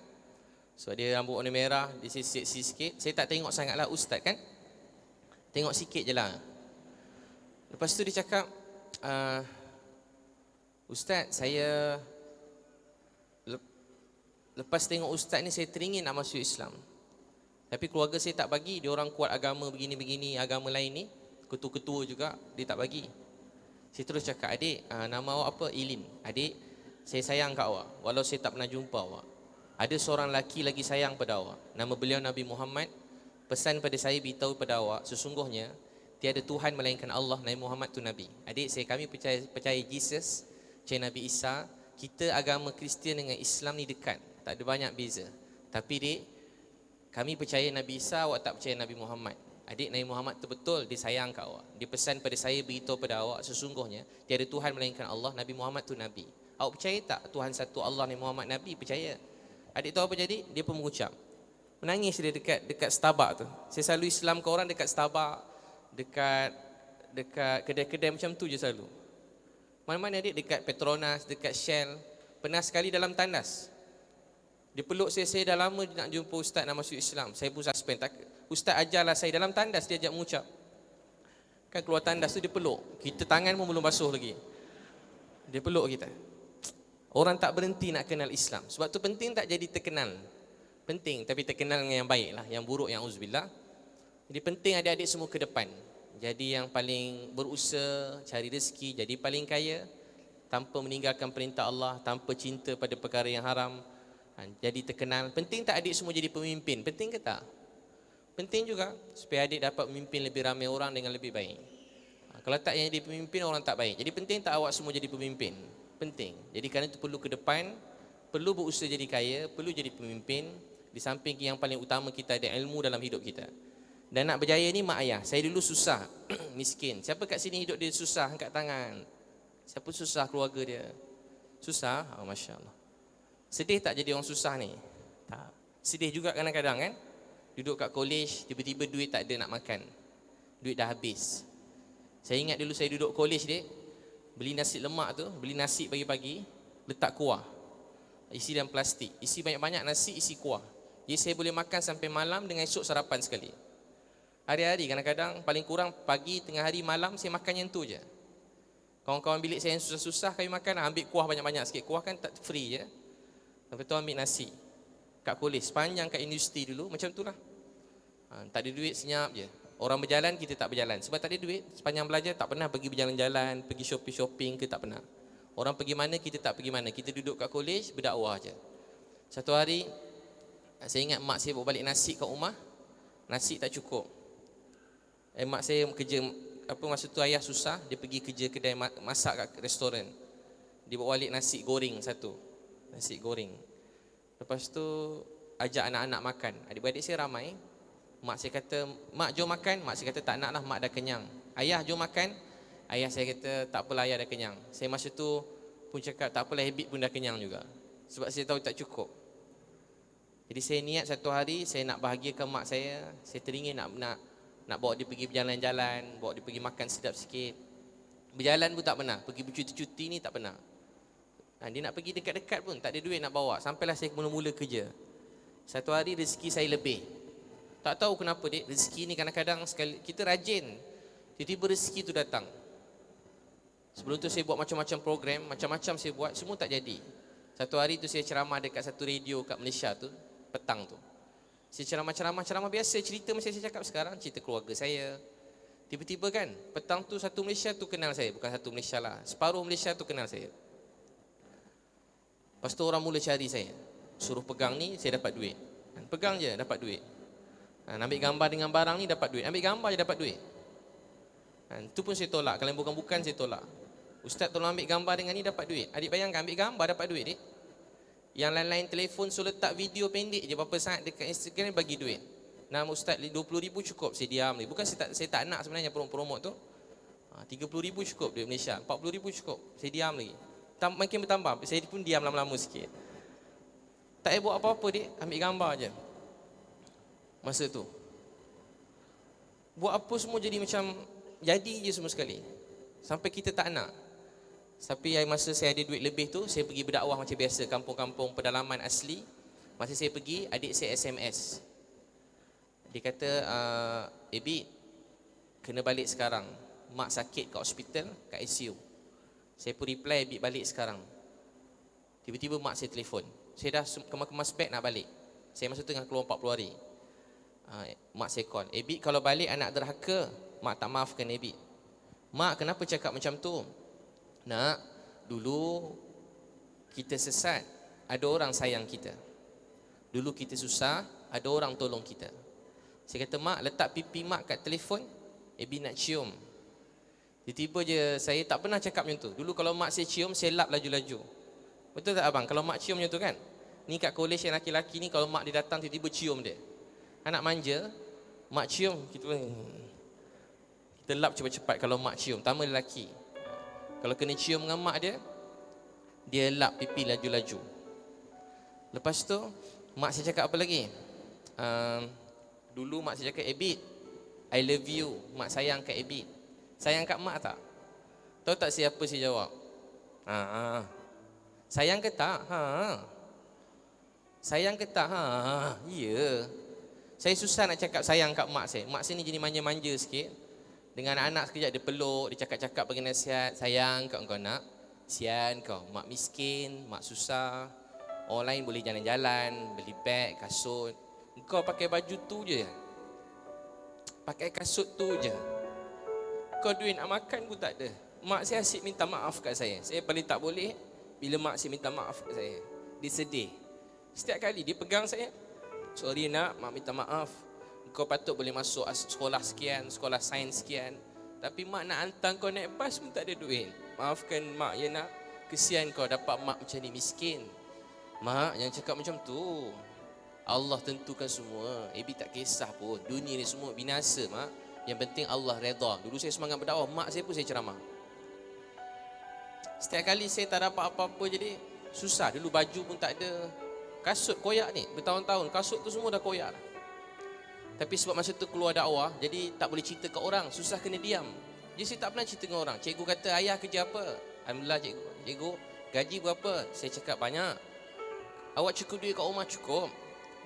So dia rambut warna merah, dia seksi sikit. Saya tak tengok sangat lah ustaz kan. Tengok sikit je lah. Lepas tu dia cakap, Ustaz, saya lepas tengok ustaz ni saya teringin nak masuk Islam. Tapi keluarga saya tak bagi. Dia orang kuat agama begini-begini, agama lain ni, ketua-ketua juga, dia tak bagi. Saya terus cakap, adik, nama awak apa? Ilin. Adik, saya sayang kat awak, walau saya tak pernah jumpa awak. Ada seorang lelaki lagi sayang pada awak. Nama beliau Nabi Muhammad. Pesan pada saya beritahu pada awak, sesungguhnya tiada Tuhan melainkan Allah, Nabi Muhammad tu Nabi. Adik, kami percaya Jesus, percaya Nabi Isa. Kita agama Kristian dengan Islam ni dekat, tak ada banyak beza. Tapi dik, kami percaya Nabi Isa, awak tak percaya Nabi Muhammad. Adik, Nabi Muhammad tu betul, dia sayang kat awak. Dia pesan pada saya beritahu pada awak, sesungguhnya tiada Tuhan melainkan Allah, Nabi Muhammad tu Nabi. Awak percaya tak Tuhan satu Allah, Nabi Muhammad Nabi? Percaya. Adik tahu apa jadi? Dia pun mengucap. Menangis dia dekat Starbucks tu. Saya selalu Islam ke orang dekat Starbucks, dekat kedai-kedai macam tu je selalu. Mana-mana adik, dekat Petronas, dekat Shell. Pernah sekali dalam tandas, dia peluk saya dah lama nak jumpa ustaz nak masuk Islam. Saya pun suspend. Ustaz ajarlah saya dalam tandas, dia ajak mengucap. Kan keluar tandas tu dia peluk. Kita tangan pun belum basuh lagi. Dia peluk kita. Orang tak berhenti nak kenal Islam. Sebab tu penting tak jadi terkenal. Penting, tapi terkenal dengan yang baik lah. Yang buruk, yang auzubillah. Jadi penting adik-adik semua ke depan. Jadi yang paling berusaha, cari rezeki, jadi paling kaya, tanpa meninggalkan perintah Allah, tanpa cinta pada perkara yang haram. Jadi terkenal. Penting tak adik semua jadi pemimpin? Penting ke tak? Penting juga, supaya adik dapat memimpin lebih ramai orang dengan lebih baik. Kalau tak yang jadi pemimpin, orang tak baik. Jadi penting tak awak semua jadi pemimpin? Penting. Jadi kerana itu perlu ke depan, perlu berusaha jadi kaya, perlu jadi pemimpin. Di samping yang paling utama, kita ada ilmu dalam hidup kita. Dan nak berjaya ni mak ayah. Saya dulu susah, miskin. Siapa kat sini hidup dia susah? Angkat tangan. Siapa susah keluarga dia? Susah? Masya Allah. Sedih tak jadi orang susah ni? Tak. Sedih juga kadang-kadang kan? Duduk kat college, tiba-tiba duit tak ada nak makan. Duit dah habis. Saya ingat dulu saya duduk college dek, beli nasi lemak tu, beli nasi pagi-pagi, letak kuah. Isi dalam plastik. Isi banyak-banyak nasi, isi kuah. Jadi saya boleh makan sampai malam dengan esok sarapan sekali. Hari-hari kadang-kadang paling kurang pagi, tengah hari, malam saya makan yang tu je. Kawan-kawan bilik saya yang susah-susah kami makan, ambil kuah banyak-banyak sikit. Kuah kan tak free je. Lepas tu ambil nasi. Kat kolej, sepanjang kat universiti dulu, macam tu lah. Tak ada duit, senyap je. Orang berjalan, kita tak berjalan. Sebab tak ada duit, sepanjang belajar tak pernah pergi berjalan-jalan, pergi shopping-shopping ke, tak pernah. Orang pergi mana, kita tak pergi mana. Kita duduk kat kolej, berdakwah je. Satu hari, saya ingat mak saya bawa balik nasi kat rumah. Nasi tak cukup. Mak saya kerja, masa tu ayah susah, dia pergi kerja kedai masak kat restoran. Dia bawa balik nasi goreng satu. Nasi goreng. Lepas tu ajak anak-anak makan. Adik-beradik saya ramai. Mak saya kata, mak jom makan. Mak saya kata tak nak lah, mak dah kenyang. Ayah jom makan. Ayah saya kata tak apalah, ayah dah kenyang. Saya masa tu pun cakap tak apalah, habit pun dah kenyang juga. Sebab saya tahu tak cukup. Jadi saya niat satu hari saya nak bahagiakan mak saya. Saya teringin nak bawa dia pergi berjalan-jalan, bawa dia pergi makan sedap sikit. Berjalan pun tak pernah. Pergi bercuti-cuti ni tak pernah. Dia nak pergi dekat-dekat pun tak ada duit nak bawa. Sampailah saya mula-mula kerja. Satu hari rezeki saya lebih. Tak tahu kenapa dek, rezeki ni kadang-kadang sekali kita rajin, tiba-tiba rezeki tu datang. Sebelum tu saya buat macam-macam program, macam-macam saya buat, semua tak jadi. Satu hari tu saya ceramah dekat satu radio kat Malaysia tu, petang tu. Saya ceramah biasa, cerita macam saya cakap sekarang, cerita keluarga saya. Tiba-tiba kan, petang tu satu Malaysia tu kenal saya. Bukan satu Malaysia lah, separuh Malaysia tu kenal saya. Lepas tu orang mula cari saya. Suruh pegang ni, saya dapat duit. Pegang je, dapat duit. Ambil gambar dengan barang ni, dapat duit. Ambil gambar je, dapat duit. Itu pun saya tolak. Kalau bukan-bukan, saya tolak. Ustaz tolong ambil gambar dengan ni dapat duit. Adik bayangkan ambil gambar dapat duit dik. Yang lain-lain telefon suruh letak video pendek je berapa saat dekat Instagram bagi duit. Nama ustaz 20,000 cukup, saya diam ni. Bukan saya tak nak sebenarnya promote tu. 30,000 cukup duit Malaysia, 40,000 cukup. Saya diam lagi. Makin bertambah, saya pun diam lama-lama sikit. Tak payah buat apa-apa dik, ambil gambar je. Masa tu buat apa semua jadi macam jadi je semua sekali. Sampai kita tak nak. Tapi masa saya ada duit lebih tu, saya pergi berdakwah macam biasa, kampung-kampung pedalaman asli. Masa saya pergi, adik saya SMS. Dia kata, Ebi, kena balik sekarang. Mak sakit kat hospital, kat ICU. Saya pun reply, Ebi balik sekarang. Tiba-tiba mak saya telefon. Saya dah kemas-kemas beg nak balik. Saya masa tu tengah keluar 40 hari. Mak saya call, Ebi kalau balik anak derhaka, mak tak maafkan Ebi. Mak kenapa cakap macam tu? Nak, dulu kita sesat, ada orang sayang kita. Dulu kita susah, ada orang tolong kita. Saya kata, mak letak pipi mak kat telefon, Ebi nak cium. Tiba-tiba je, saya tak pernah cakap macam tu. Dulu kalau mak saya cium, saya lap laju-laju. Betul tak abang? Kalau mak cium macam tu kan? Ni kat college yang laki-laki ni, kalau mak dia datang tiba-tiba cium dia. Anak manja, mak cium, kita lap cepat-cepat kalau mak cium. Tambah lelaki. Kalau kena cium dengan mak dia, dia lap pipi laju-laju. Lepas tu, mak saya cakap apa lagi? Dulu mak saya cakap, Ebit, I love you. Mak sayang kat Ebit. Sayang kat mak tak? Tahu tak siapa saya jawab? Sayang ke tak? Sayang ke tak? Ya. Saya susah nak cakap sayang kat mak saya. Mak saya ni jadi manja-manja sikit. Dengan anak sekejap dia peluk, dia cakap-cakap bagi nasihat. Sayang kau nak, sian kau, mak miskin, mak susah. Orang lain boleh jalan-jalan, beli beg, kasut. Kau pakai baju tu je, pakai kasut tu je. Kau duit nak makan pun tak ada. Mak saya asyik minta maaf kat saya. Saya paling tak boleh bila mak saya minta maaf kat saya. Dia sedih. Setiap kali dia pegang saya, sorry nak, mak minta maaf. Kau patut boleh masuk sekolah sekian, sekolah sains sekian. Tapi mak nak hantar kau naik bas pun tak ada duit. Maafkan mak ya nak, kesian kau dapat mak macam ni miskin. Mak jangan cakap macam tu. Allah tentukan semua. Ebi tak kisah pun. Dunia ni semua binasa mak. Yang penting Allah redha. Dulu saya semangat berdakwah, mak saya pun saya ceramah. Setiap kali saya tak dapat apa-apa jadi susah. Dulu baju pun tak ada. Kasut koyak ni, bertahun-tahun kasut tu semua dah koyak dah. Tapi sebab masa tu keluar dakwah, jadi tak boleh cerita ke orang, susah kena diam. Jadi saya tak pernah cerita dengan orang. Cikgu kata, ayah kerja apa? Alhamdulillah cikgu. Cikgu, gaji berapa? Saya cakap banyak. Awak cukup duit kat rumah? Cukup.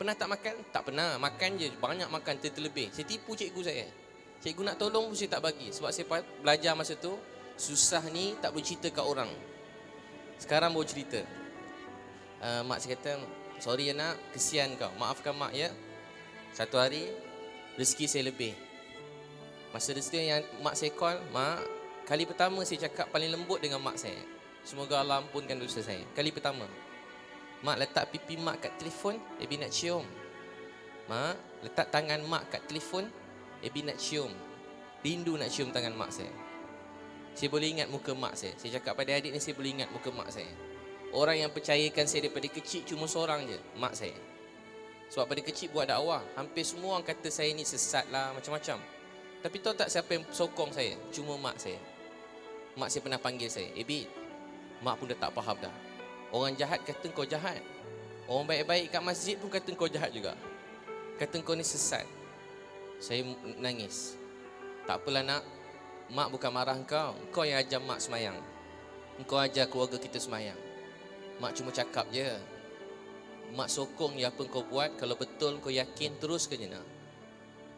Pernah tak makan? Tak pernah. Makan je, banyak makan, terlebih. Saya tipu cikgu saya. Cikgu nak tolong pun saya tak bagi. Sebab saya belajar masa tu, susah ni tak boleh cerita kat orang. Sekarang baru cerita. Mak saya kata, sorry anak, kesian kau. Maafkan mak ya. Satu hari, rezeki saya lebih. Masa rezeki yang mak saya call, mak, kali pertama saya cakap paling lembut dengan mak saya. Semoga Allah ampunkan dosa saya. Kali pertama. Mak letak pipi mak kat telefon, Ebi nak cium. Mak, letak tangan mak kat telefon, Ebi nak cium. Rindu nak cium tangan mak saya. Saya boleh ingat muka mak saya. Saya cakap pada adik ni, saya boleh ingat muka mak saya. Orang yang percayakan saya daripada kecil cuma seorang je, mak saya. Sebab pada kecil buat dakwah, hampir semua orang kata saya ni sesat lah, macam-macam. Tapi tahu tak siapa yang sokong saya? Cuma mak saya. Mak saya pernah panggil saya, Ebi, mak pun dah tak faham dah. Orang jahat kata kau jahat. Orang baik-baik kat masjid pun kata kau jahat juga. Kata kau ni sesat. Saya nangis. Tak apalah nak, mak bukan marah kau. Kau yang ajar mak semayang. Kau ajar keluarga kita semayang. Mak cuma cakap je. Mak sokong je apa kau buat. Kalau betul kau yakin, terus ke je nak.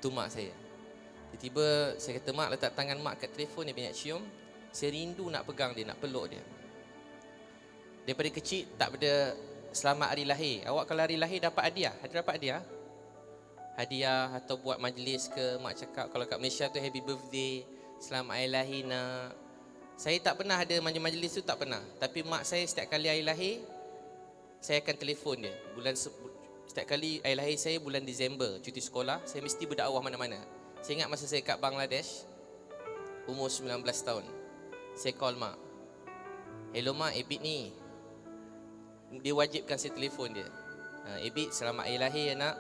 Tu mak saya. Tiba-tiba saya kata, mak letak tangan mak kat telefon, dia banyak cium. Saya rindu nak pegang dia, nak peluk dia. Daripada kecil tak ada selamat hari lahir. Awak kalau hari lahir dapat hadiah? Ada dapat hadiah? Hadiah atau buat majlis ke, mak cakap kalau kat Malaysia tu happy birthday, selamat hari lahir nak. Saya tak pernah ada majlis tu, tak pernah. Tapi mak saya setiap kali hari lahir, saya akan telefon dia. Setiap kali hari lahir saya bulan Disember, cuti sekolah, saya mesti berdakwah mana-mana. Saya ingat masa saya kat Bangladesh, umur 19 tahun. Saya call mak. Hello mak, Ebit ni. Dia wajibkan saya telefon dia. Ebit, selamat hari lahir ya nak.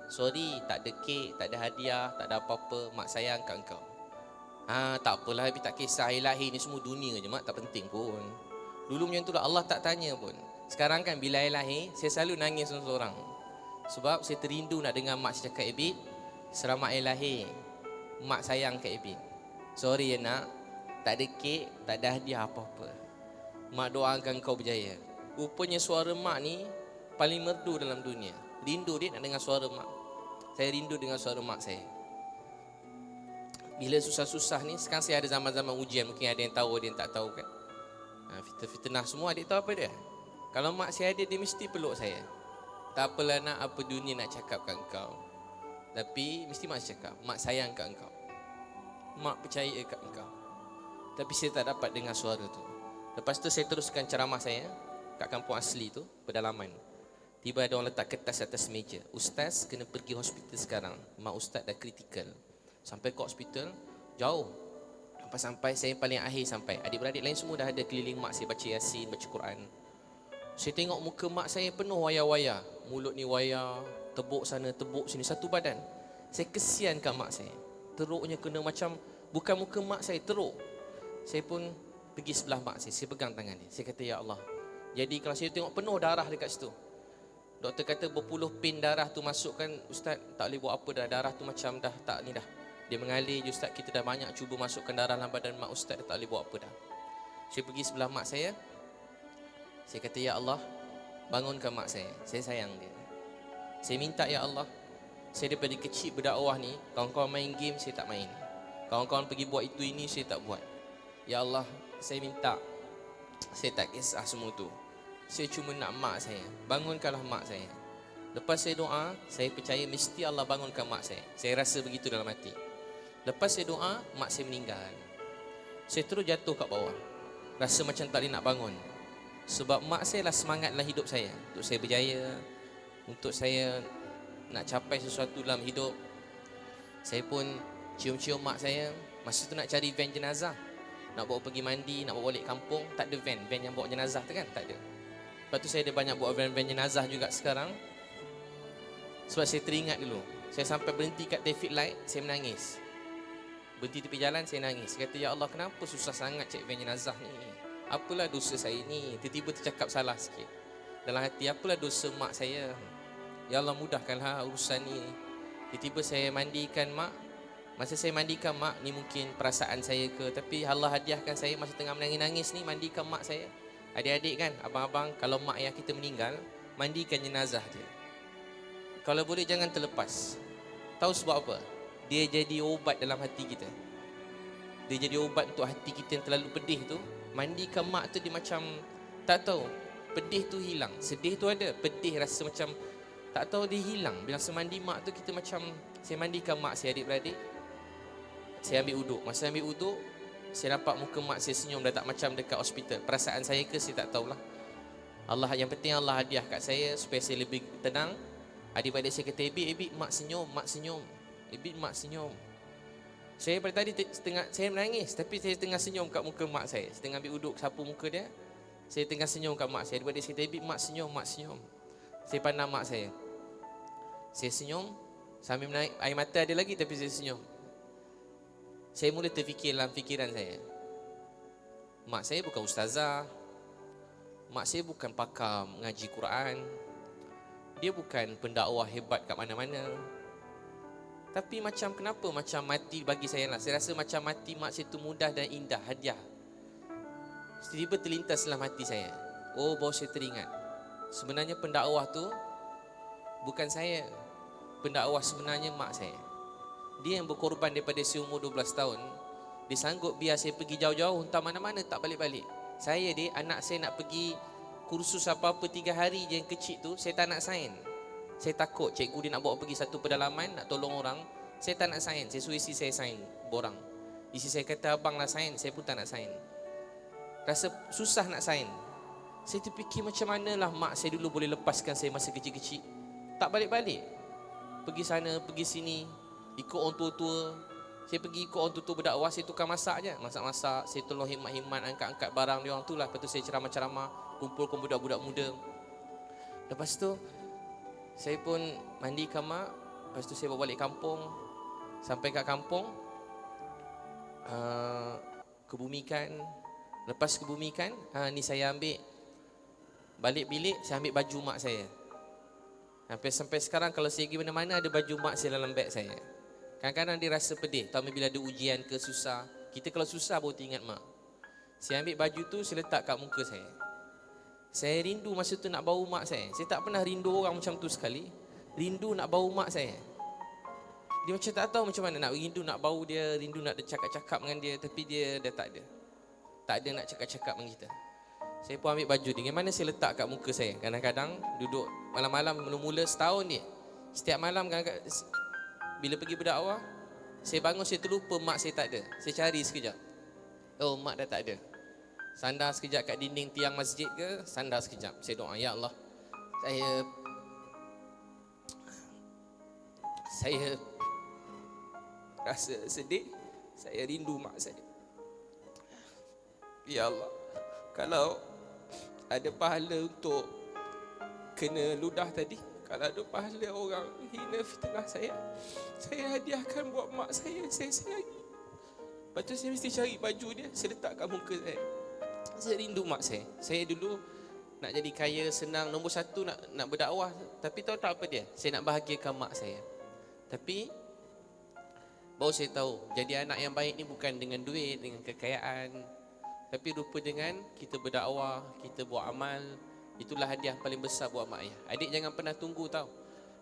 Sorry, tak ada kek, tak ada hadiah, tak ada apa-apa. Mak sayang kat engkau. Tak apalah Ebit, tak kisah hari lahir ni semua dunia je mak, tak penting pun. Dulu macam tu lah, Allah tak tanya pun. Sekarang kan bila hari lahir, saya selalu nangis seorang-seorang. Sebab saya terindu nak dengar mak cakap, Ebit, selamat hari lahir. Mak sayang kat Ebit. Sorry ya nak, tak ada kek, tak ada hadiah apa-apa. Mak doakan kau berjaya. Rupanya suara mak ni paling merdu dalam dunia. Rindu dia nak dengar suara mak. Saya rindu dengan suara mak saya. Bila susah-susah ni, sekarang saya ada zaman-zaman ujian. Mungkin ada yang tahu, ada yang tak tahu kan. Fitnah semua, adik tahu apa dia? Kalau mak saya ada, dia mesti peluk saya. Tak apalah nak, apa dunia nak cakap kat engkau. Tapi mesti mak cakap, mak sayang kat engkau. Mak percaya kat engkau. Tapi saya tak dapat dengar suara tu. Lepas tu saya teruskan ceramah saya kat kampung asli tu, pedalaman. Tiba ada orang letak kertas atas meja. Ustaz kena pergi hospital sekarang. Mak ustaz dah kritikal. Sampai ke hospital, jauh. Sampai saya paling akhir sampai. Adik-beradik lain semua dah ada keliling mak saya baca Yasin, baca Quran. Saya tengok muka mak saya penuh wayar-wayar. Mulut ni wayar, tebuk sana, tebuk sini, satu badan. Saya kesian kat mak saya. Teruknya kena macam, bukan muka mak saya, teruk. Saya pun pergi sebelah mak saya pegang tangan dia. Saya kata, ya Allah. Jadi kalau saya tengok penuh darah dekat situ. Doktor kata berpuluh pin darah tu masuk kan, ustaz tak boleh buat apa dah. Darah tu macam dah tak ni dah. Dia mengalir je ustaz, kita dah banyak cuba masukkan darah dalam badan mak ustaz, dah tak boleh buat apa dah. Saya pergi sebelah mak saya. Saya kata, ya Allah, bangunkan mak saya sayang dia. Saya minta, ya Allah, saya daripada kecil berdakwah ni, kawan-kawan main game, saya tak main. Kawan-kawan pergi buat itu ini, saya tak buat. Ya Allah, saya minta, saya tak kisah semua tu. Saya cuma nak mak saya, bangunkanlah mak saya. Lepas saya doa, saya percaya mesti Allah bangunkan mak saya. Saya rasa begitu dalam hati. Lepas saya doa, mak saya meninggal. Saya terus jatuh kat bawah. Rasa macam tak boleh nak bangun. Sebab mak saya lah semangat dalam hidup saya. Untuk saya berjaya, untuk saya nak capai sesuatu dalam hidup. Saya pun cium-cium mak saya. Masa tu nak cari van jenazah, nak bawa pergi mandi, nak bawa balik kampung. Tak ada van yang bawa jenazah tu kan, tak ada. Lepas tu saya ada banyak bawa van jenazah juga sekarang. Sebab saya teringat dulu, saya sampai berhenti kat traffic light, saya menangis. Berhenti tepi jalan, saya nangis. Saya kata, ya Allah, kenapa susah sangat cek van jenazah ni? Apalah dosa saya ni? Tiba-tiba tercakap salah sikit dalam hati, apalah dosa mak saya? Ya Allah, mudahkanlah urusan ni. Tiba-tiba saya mandikan mak. Masa saya mandikan mak, ni mungkin perasaan saya ke, tapi Allah hadiahkan saya masa tengah menangis-nangis ni, mandikan mak saya. Adik-adik kan, abang-abang, kalau mak ayah kita meninggal, mandikan jenazah dia. Kalau boleh jangan terlepas. Tahu sebab apa? Dia jadi obat dalam hati kita. Dia jadi obat untuk hati kita yang terlalu pedih tu. Mandikan mak tu dia macam, tak tahu, pedih tu hilang. Sedih tu ada, pedih rasa macam tak tahu dia hilang. Bila saya mandi mak tu, kita macam, saya mandikan mak saya, adik-beradik. Saya ambil uduk. Masa ambil uduk, saya nampak muka mak saya senyum, dah tak macam dekat hospital. Perasaan saya ke, saya tak tahulah. Allah, yang penting Allah hadiah kat saya supaya saya lebih tenang. Adik-beradik saya kata, Ebit, mak senyum, mak senyum. Ebit, mak senyum. Saya pada tadi saya menangis, tapi saya tengah senyum kat muka mak saya. Saya tengah ambil uduk, sapu muka dia. Saya tengah senyum kat mak saya. Adik-beradik saya kata, Ebit, mak senyum, mak senyum. Saya pandang mak saya. Saya senyum, sambil menaik, air mata ada lagi tapi saya senyum. Saya mula terfikir dalam fikiran saya, mak saya bukan ustazah, mak saya bukan pakar mengaji Quran, dia bukan pendakwah hebat kat mana-mana. Tapi macam kenapa macam mati bagi saya lah. Saya rasa macam mati mak saya tu mudah dan indah, hadiah. Tiba-tiba terlintas dalam hati saya. Oh, baru saya teringat, sebenarnya pendakwah tu bukan saya. Pendakwah sebenarnya mak saya. Dia yang berkorban daripada saya umur 12 tahun. Dia sanggup biar saya pergi jauh-jauh, entah mana-mana tak balik-balik. Saya anak saya nak pergi kursus apa-apa 3 hari je yang kecil tu, saya tak nak sign. Saya takut cikgu dia nak bawa pergi satu pedalaman, nak tolong orang. Saya tak nak sign. Saya suruh isi saya sign borang. Isi saya kata, abang lah sign, saya pun tak nak sign. Rasa susah nak sign. Saya terfikir macam manalah mak saya dulu boleh lepaskan saya masa kecil-kecil. Tak balik-balik, pergi sana, pergi sini, ikut orang tua-tua. Saya pergi ikut orang tutur berdakwah, saya tukar masak je. Masak-masak, saya tolong khidmat-khidmat, angkat-angkat barang dia orang tu lah. Lepas tu saya ceramah-ceramah, kumpulkan budak-budak muda. Lepas tu, saya pun mandi kamar. Lepas tu saya bawa balik kampung. Sampai kat kampung, kebumikan. Lepas kebumikan, ni saya ambil balik bilik, saya ambil baju mak saya. Sampai sekarang kalau saya pergi mana-mana ada baju mak saya dalam beg saya. Kadang-kadang dia rasa pedih, tahu bila ada ujian ke susah. Kita kalau susah baru ingat mak. Saya ambil baju tu, saya letak kat muka saya. Saya rindu masa tu nak bau mak saya. Saya tak pernah rindu orang macam tu sekali. Rindu nak bau mak saya. Dia macam tak tahu macam mana nak rindu nak bau dia, rindu nak cakap-cakap dengan dia, tapi dia dah tak ada. Tak ada nak cakap-cakap dengan kita. Saya pun ambil baju dia. Mana saya letak kat muka saya. Kadang-kadang duduk malam-malam mula-mula setahun ni. Setiap malam kadang-kadang bila pergi berdakwah, saya bangun saya terlupa mak saya tak ada. Saya cari sekejap. Oh, mak dah tak ada. Sandar sekejap kat dinding tiang masjid ke, sandar sekejap. Saya doa, ya Allah, saya rasa sedih, saya rindu mak saya. Ya Allah, kalau ada pahala untuk kena ludah tadi, kalau ada pahala orang hina fitnah saya hadiahkan buat mak saya sayangi. Lepas tu saya mesti cari baju dia, saya letak kat muka saya. Saya rindu mak saya. Saya dulu nak jadi kaya, senang, nombor satu nak berdakwah. Tapi tahu tak apa dia? Saya nak bahagiakan mak saya. Tapi baru saya tahu, jadi anak yang baik ni bukan dengan duit, dengan kekayaan, tapi rupa dengan kita berdakwah, kita buat amal. Itulah hadiah paling besar buat mak ayah. Adik jangan pernah tunggu tahu,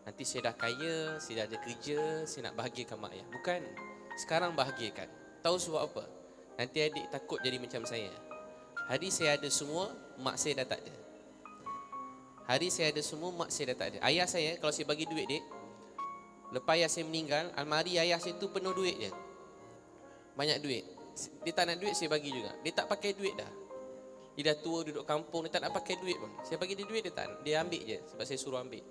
nanti saya dah kaya, saya dah ada kerja, saya nak bahagiakan mak ayah. Bukan, sekarang bahagiakan. Tahu sebab apa? Nanti adik takut jadi macam saya. Hari saya ada semua, mak saya dah tak ada. Hari saya ada semua, mak saya dah tak ada. Ayah saya, kalau saya bagi duit dia, lepas ayah saya meninggal, almari ayah saya tu penuh duit je. Banyak duit. Dia tak nak duit, saya bagi juga. Dia tak pakai duit dah. Dia dah tua, duduk kampung, dia tak nak pakai duit pun. Saya bagi dia duit, dia tak nak. Dia ambil je, sebab saya suruh ambil.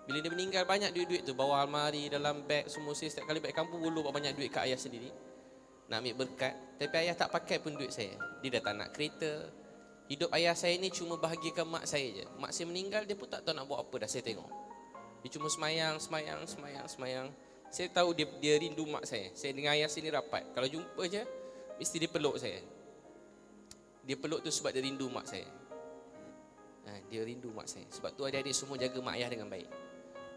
Bila dia meninggal, banyak duit-duit tu. Bawa almari, dalam beg, semua. Saya setiap kali balik kampung, bulu banyak duit kat ayah sendiri. Nak ambil berkat. Tapi ayah tak pakai pun duit saya. Dia dah tak nak kereta. Hidup ayah saya ni cuma bahagiakan mak saya je. Mak saya meninggal, dia pun tak tahu nak buat apa dah, saya tengok. Dia cuma semayang. Saya tahu dia rindu mak saya. Saya dengan ayah sini rapat. Kalau jumpa je, mesti dia peluk saya. Dia peluk tu sebab dia rindu mak saya. Dia rindu mak saya. Sebab tu adik-adik semua jaga mak ayah dengan baik.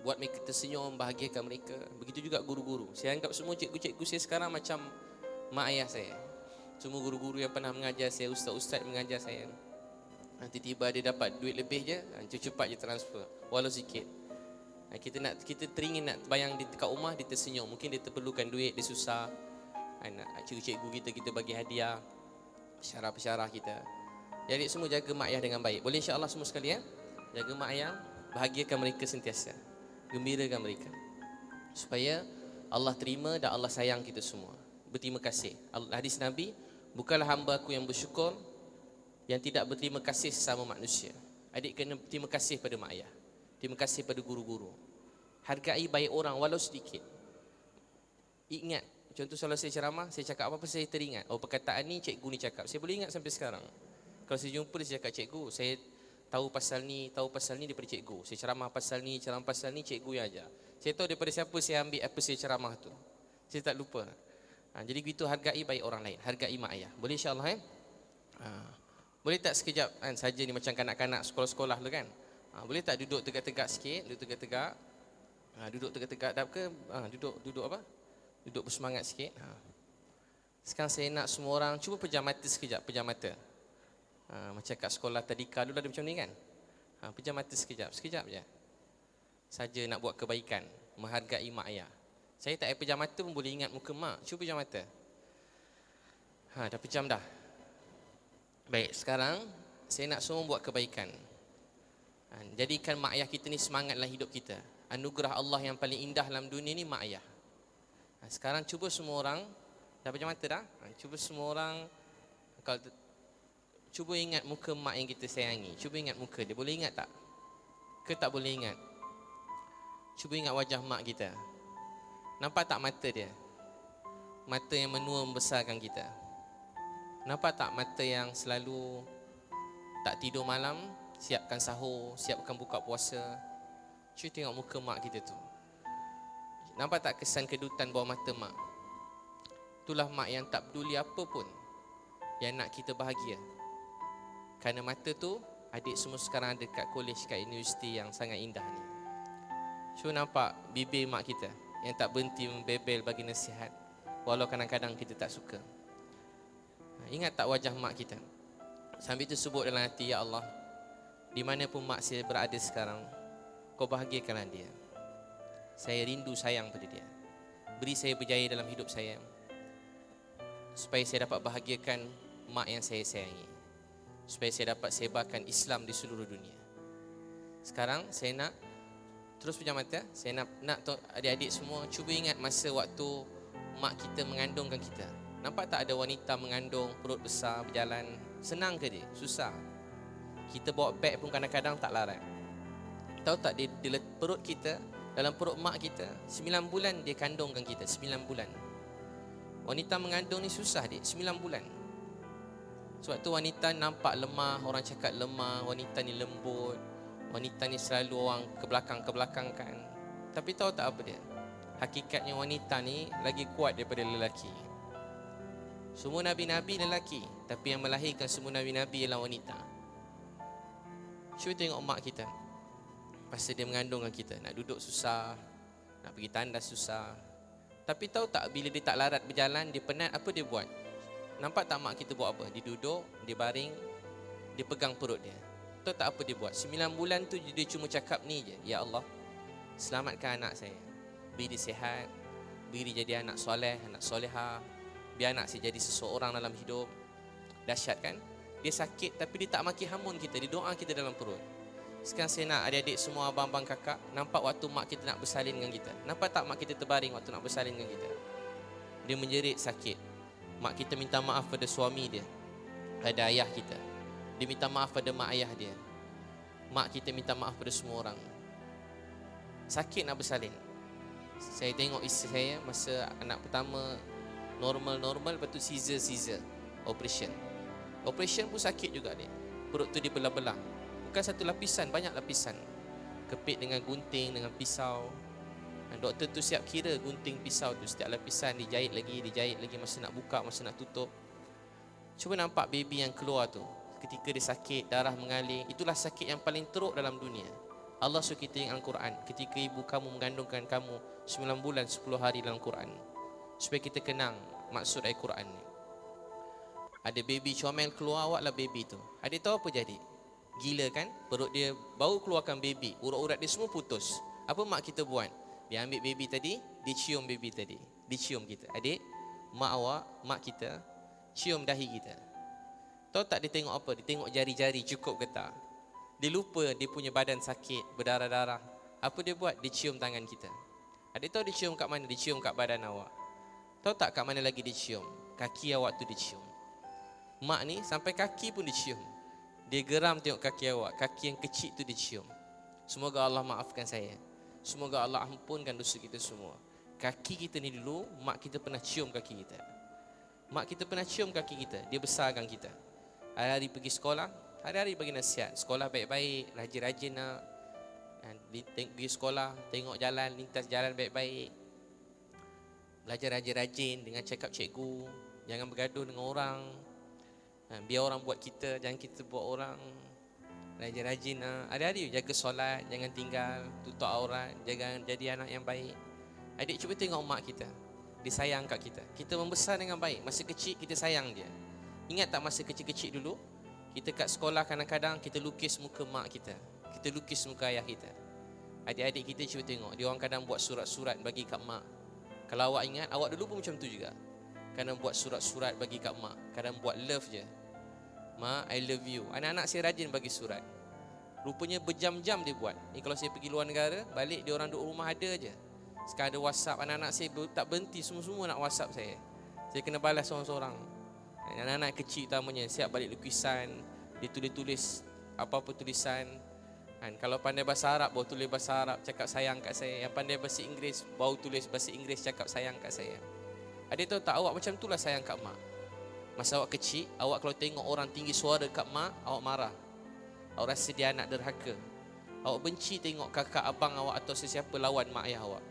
Buat mereka tersenyum, bahagiakan mereka. Begitu juga guru-guru. Saya anggap semua cikgu-cikgu saya sekarang macam mak ayah saya. Semua guru-guru yang pernah mengajar saya, ustaz-ustaz mengajar saya. Nanti tiba dia dapat duit lebih je, cepat je transfer, walau sikit. Kita teringin nak bayang dia dekat rumah, dia tersenyum. Mungkin dia terperlukan duit, dia susah. Nak cikgu-cikgu kita bagi hadiah, pesyarah-pesyarah kita. Jadi semua jaga mak ayah dengan baik. Boleh insya-Allah semua sekalian jaga mak ayah, bahagiakan mereka sentiasa, gembirakan mereka, supaya Allah terima dan Allah sayang kita semua. Berterima kasih. Hadis Nabi, bukanlah hamba aku yang bersyukur yang tidak berterima kasih sesama manusia. Adik kena terima kasih pada mak ayah, terima kasih pada guru-guru. Hargai baik orang walau sedikit. Ingat, contoh kalau saya ceramah, saya cakap apa-apa saya teringat. Oh, perkataan ni cikgu ni cakap. Saya boleh ingat sampai sekarang. Kalau saya jumpa dia, saya cakap, cikgu, saya tahu pasal ni daripada cikgu. Saya ceramah pasal ni cikgu yang ajar. Saya tahu daripada siapa saya ambil apa saya ceramah tu. Saya tak lupa. Jadi begitu, hargai baik orang lain, hargai mak ayah. Boleh insya-Allah boleh tak sekejap saja ni macam kanak-kanak sekolah-sekolah tu kan. Boleh tak duduk tegak-tegak sikit, duduk tegak-tegak tak ke? Duduk apa? Duduk bersemangat sikit. Sekarang saya nak semua orang cuba pejam mata sekejap, pejam mata. Macam kat sekolah tadika dulu ada macam ni kan. Pejam mata sekejap je. Saja nak buat kebaikan, menghargai mak ayah. Saya tak payah pejam mata pun boleh ingat muka mak. Cuba pejam mata. Dah pejam dah. Baik, sekarang saya nak semua buat kebaikan. Jadikan mak ayah kita ni semangatlah hidup kita. Anugerah Allah yang paling indah dalam dunia ni mak ayah. Sekarang cuba semua orang, dah pejam mata dah? Cuba semua orang, cuba ingat muka mak yang kita sayangi. Cuba ingat muka dia, boleh ingat tak? Ke tak boleh ingat? Cuba ingat wajah mak kita. Nampak tak mata dia? mata yang menua membesarkan kita? Nampak tak mata yang selalu tak tidur malam, siapkan sahur, siapkan buka puasa? Cuba tengok muka mak kita tu. Nampak tak kesan kedutan bawah mata mak? Itulah mak yang tak peduli apa pun, yang nak kita bahagia. Kerana mata tu, adik semua sekarang ada kat college, kat universiti yang sangat indah ni. Cuba nampak bibir mak kita yang tak berhenti membebel bagi nasihat, walau kadang-kadang kita tak suka. Ingat tak wajah mak kita? Sambil itu sebut dalam hati, ya Allah, di mana pun mak saya berada sekarang, kau bahagiakanlah dia. Saya rindu sayang pada dia. Beri saya berjaya dalam hidup saya, supaya saya dapat bahagiakan mak yang saya sayangi, supaya saya dapat sebarkan Islam di seluruh dunia. Sekarang saya nak terus pejam mata. Saya nak adik-adik semua cuba ingat masa waktu mak kita mengandungkan kita. Nampak tak ada wanita mengandung perut besar berjalan? Senang ke dia? Susah. Kita bawa beg pun kadang-kadang tak larat. Tahu tak dia perut kita, dalam perut mak kita 9 bulan dia kandungkan kita. 9 bulan. Wanita mengandung ni susah dia, 9 bulan. Sebab tu wanita nampak lemah, orang cakap lemah, wanita ni lembut, wanita ni selalu orang kebelakang-kebelakangkan. Tapi tahu tak apa dia? Hakikatnya wanita ni lagi kuat daripada lelaki. Semua Nabi-Nabi lelaki, tapi yang melahirkan semua Nabi-Nabi ialah wanita. Cuba tengok mak kita, masa dia mengandungkan kita, nak duduk susah, nak pergi tandas susah. Tapi tahu tak, bila dia tak larat berjalan, dia penat, apa dia buat? Nampak tak mak kita buat apa? Dia duduk, dia baring, dia pegang perut dia. Tahu tak apa dia buat? 9 bulan tu dia cuma cakap ni je, ya Allah, selamatkan anak saya, beri dia sihat, beri dia jadi anak soleh, anak solehah, biar anak saya jadi seseorang dalam hidup. Dahsyat kan? Dia sakit tapi dia tak maki hamun kita, dia doa kita dalam perut. Sekarang saya nak adik-adik semua, abang-abang, kakak, nampak waktu mak kita nak bersalin dengan kita? Nampak tak mak kita terbaring waktu nak bersalin dengan kita? Dia menjerit sakit. Mak kita minta maaf pada suami dia, pada ayah kita. Dia minta maaf pada mak ayah dia. Mak kita minta maaf pada semua orang. Sakit nak bersalin. Saya tengok isteri saya masa anak pertama normal, lepas tu Caesar operation pun sakit juga dia. Perut tu dia belah-belah, bukan satu lapisan, banyak lapisan. Kepit dengan gunting, dengan pisau. Dan doktor tu siap kira gunting pisau tu, setiap lapisan dijahit lagi, masa nak buka, masa nak tutup. Cuba nampak baby yang keluar tu, ketika dia sakit, darah mengalir. Itulah sakit yang paling teruk dalam dunia. Allah suruh kita ingat Al-Quran, ketika ibu kamu mengandungkan kamu 9 bulan 10 hari dalam Quran, supaya kita kenang maksud ayat Quran ni. Ada baby comel keluar, awaklah baby tu. Adik tahu apa jadi? Gila kan? Perut dia baru keluarkan baby, urat-urat dia semua putus. Apa mak kita buat? Dia ambil baby tadi, dia cium baby tadi. Dia cium kita. Adik, mak kita cium dahi kita. Tahu tak dia tengok apa? Dia tengok jari-jari cukup ke tak? Dia lupa dia punya badan sakit, berdarah-darah. Apa dia buat? Dia cium tangan kita. Adik tahu dia cium kat mana? Dia cium kat badan awak. Tahu tak kat mana lagi dia cium? Kaki awak tu dia cium. Mak ni sampai kaki pun dia cium. Dia geram tengok kaki awak, kaki yang kecil tu dia cium. Semoga Allah maafkan saya. Semoga Allah ampunkan dosa kita semua. Kaki kita ni dulu, mak kita pernah cium kaki kita. Mak kita pernah cium kaki kita, dia besarkan kita. Hari-hari pergi sekolah, hari-hari bagi nasihat. Sekolah baik-baik, rajin-rajin nak. Pergi sekolah, tengok jalan, lintas jalan baik-baik. Belajar rajin-rajin dengan cakap cikgu. Jangan bergaduh dengan orang. Biar orang buat kita, jangan kita buat orang. Rajin-rajin hari-hari jaga solat, jangan tinggal, tutup aurat, jangan jadi anak yang baik. Adik cuba tengok mak kita, dia sayang kat kita. Kita membesar dengan baik. Masa kecil kita sayang dia. Ingat tak masa kecil-kecil dulu, kita kat sekolah kadang-kadang kita lukis muka mak kita, kita lukis muka ayah kita. Adik-adik kita cuba tengok, dia orang kadang buat surat-surat bagi kat mak. Kalau awak ingat, awak dulu pun macam tu juga. Kadang buat surat-surat bagi kat mak, kadang buat love je. Mak, I love you. Anak-anak saya rajin bagi surat. Rupanya berjam-jam dia buat. Ni kalau saya pergi luar negara, balik dia orang duduk rumah ada je. Sekarang ada WhatsApp, anak-anak saya tak berhenti, semua-semua nak WhatsApp saya. Saya kena balas seorang-seorang. Anak-anak kecil utamanya siap balik lukisan, dia tulis-tulis apa-apa tulisan. Kalau pandai bahasa Arab, baru tulis bahasa Arab, cakap sayang kat saya. Yang pandai bahasa Inggeris, baru tulis bahasa Inggeris, cakap sayang kat saya. Adik tahu tak, awak macam itulah sayang kat mak. Masa awak kecil, awak kalau tengok orang tinggi suara kat mak, awak marah. Awak rasa dia anak derhaka. Awak benci tengok kakak, abang awak atau sesiapa lawan mak ayah awak.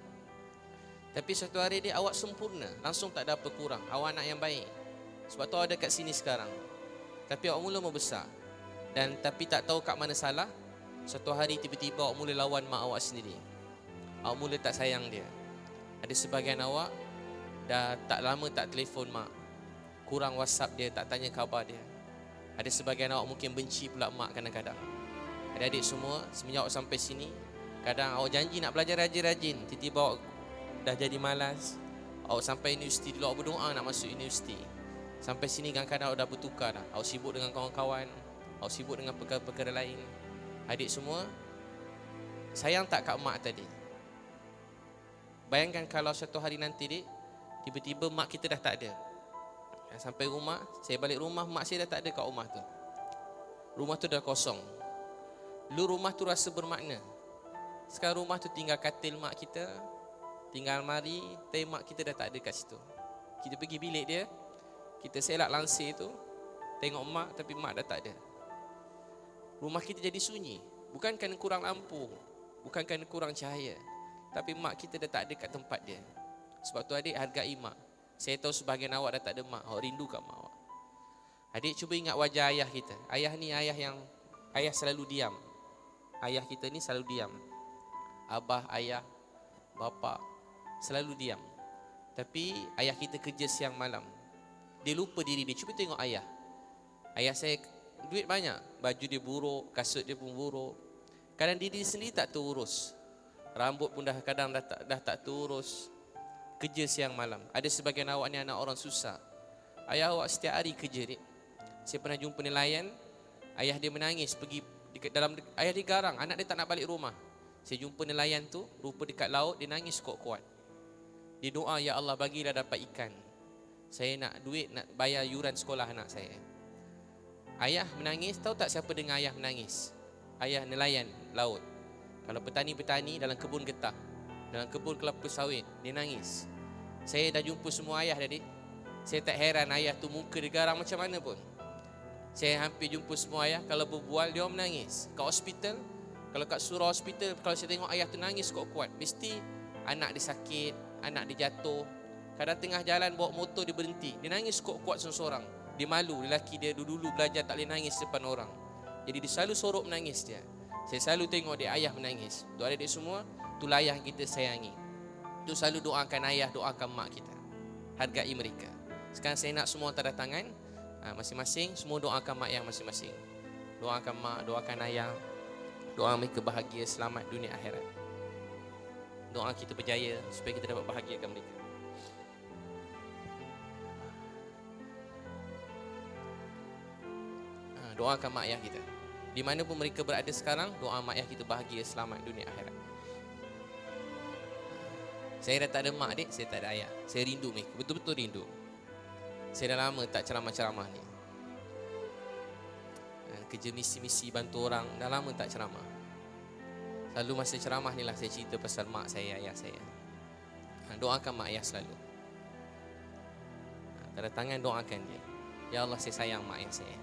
Tapi suatu hari dia awak sempurna, langsung tak ada apa kurang. Awak anak yang baik. Sebab tu awak ada kat sini sekarang. Tapi awak mula membesar. Dan tapi tak tahu kat mana salah. Suatu hari tiba-tiba awak mula lawan mak awak sendiri. Awak mula tak sayang dia. Ada sebahagian awak dah tak lama tak telefon mak, kurang WhatsApp dia, tak tanya khabar dia. Ada sebahagian awak mungkin benci pula mak kadang-kadang. Adik-adik semua, semenjak awak sampai sini, kadang awak janji nak belajar rajin-rajin, tiba-tiba awak dah jadi malas. Awak sampai universiti dulu, awak berdoa nak masuk universiti. Sampai sini kadang-kadang awak dah bertukar dah. Awak sibuk dengan kawan-kawan, awak sibuk dengan perkara-perkara lain. Adik semua, sayang tak kat mak tadi? Bayangkan kalau satu hari nanti dik, tiba-tiba mak kita dah tak ada. Sampai rumah, saya balik rumah, mak saya dah tak ada kat rumah tu. Rumah tu dah kosong. Dulu rumah tu rasa bermakna. Sekarang rumah tu tinggal katil mak kita, tinggal almari, tapi mak kita dah tak ada kat situ. Kita pergi bilik dia, kita selak lansir tu, tengok mak, tapi mak dah tak ada. Rumah kita jadi sunyi. Bukan kerana kurang lampu, bukan kerana kurang cahaya, tapi mak kita dah tak ada kat tempat dia. Sebab tu adik hargai mak. Saya tahu sebahagian awak dah tak ada mak, awak rindu kat mak awak. Adik cuba ingat wajah ayah kita. Ayah ni ayah yang selalu diam. Ayah kita ni selalu diam. Abah, ayah, bapa selalu diam. Tapi ayah kita kerja siang malam. Dia lupa diri dia. Cuba tengok ayah. Ayah saya duit banyak, baju dia buruk, kasut dia pun buruk. Kadang diri sendiri tak terurus. Rambut pun kadang dah tak terurus. Kerja siang malam. Ada sebagian awak ni anak orang susah. Ayah awak setiap hari kerja dik. Saya pernah jumpa nelayan, ayah dia menangis pergi ayah dia garang, anak dia tak nak balik rumah. Saya jumpa nelayan tu, rupa dekat laut, dia nangis kuat-kuat. Dia doa, ya Allah bagilah dapat ikan. Saya nak duit nak bayar yuran sekolah anak saya. Ayah menangis, tahu tak siapa dengar ayah menangis? Ayah nelayan laut. Kalau petani-petani dalam kebun getah, dalam kebun kelapa sawit, dia nangis. Saya dah jumpa semua ayah tadi. Saya tak heran ayah tu muka dia garang macam mana pun. Saya hampir jumpa semua ayah, kalau berbual dia orang menangis. Kat hospital, kalau kat surau hospital, kalau saya tengok ayah tu nangis kuat-kuat, mesti anak dia sakit, anak dia jatuh. Kadang tengah jalan bawa motor dia berhenti, dia nangis kuat-kuat seorang-seorang. Dia malu, lelaki dia dulu belajar tak boleh nangis depan orang. Jadi dia selalu sorok menangis dia. Saya selalu tengok dia ayah menangis. Tu adik-adik semua, itulah ayah kita sayangi. Tu selalu doakan ayah, doakan mak kita. Hargai mereka. Sekarang saya nak semua tanda tangan, masing-masing semua doakan mak ayah masing-masing. Doakan mak, doakan ayah. Doa mereka bahagia, selamat dunia akhirat. Doa kita berjaya supaya kita dapat bahagiakan mereka. Doakan mak ayah kita. Di mana pun mereka berada sekarang, doa mak ayah kita bahagia, selamat dunia akhirat. Saya dah tak ada mak adik, saya tak ada ayah. Saya rindu mereka, betul-betul rindu. Saya dah lama tak ceramah-ceramah ni. Kerja misi-misi bantu orang, dah lama tak ceramah. Selalu masa ceramah ni lah saya cerita pasal mak saya, ayah saya. Doakan mak ayah selalu. Tanda tangan doakan dia. Ya Allah, saya sayang mak ayah saya.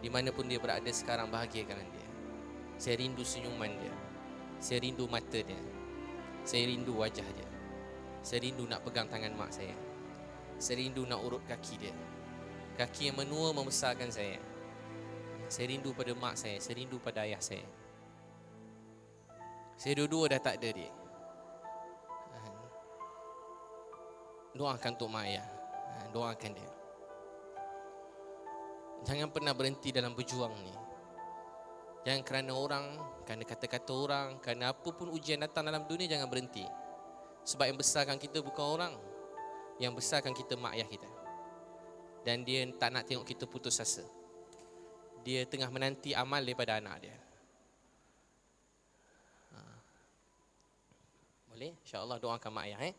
Di mana pun dia berada sekarang, bahagiakan dia. Saya rindu senyuman dia. Saya rindu mata dia. Saya rindu wajah dia. Saya rindu nak pegang tangan mak saya. Saya rindu nak urut kaki dia. Kaki yang menua membesarkan saya. Saya rindu pada mak saya. Saya rindu pada ayah saya. Saya dua-dua dah tak ada dia. Doakan untuk mak ayah. Doakan dia. Jangan pernah berhenti dalam berjuang ni. Jangan kerana orang, kerana kata-kata orang, kerana apa pun ujian datang dalam dunia, jangan berhenti. Sebab yang besarkan kita bukan orang, yang besarkan kita mak ayah kita. Dan dia tak nak tengok kita putus asa. Dia tengah menanti amal daripada anak dia. Boleh? InsyaAllah doakan mak ayah.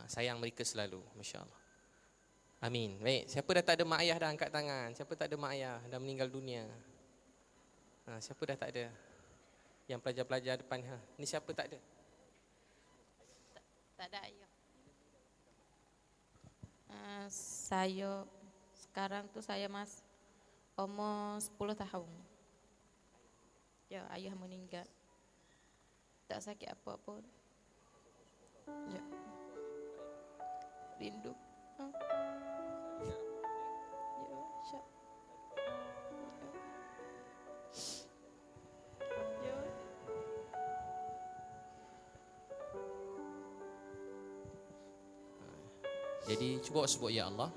Sayang mereka selalu. MasyaAllah. Amin. Baik, siapa dah tak ada mak ayah dah angkat tangan. Siapa tak ada mak ayah dah meninggal dunia? Siapa dah tak ada? Yang pelajar-pelajar depan. Ni siapa tak ada? Tak ada ayah. Saya sekarang tuh saya umur 10 tahun. Ya, ayah meninggal. Tak sakit apa-apa. Ya, rindu. Ah, ya, Syak. Ya, ya. Jadi cuba sebut ya Allah.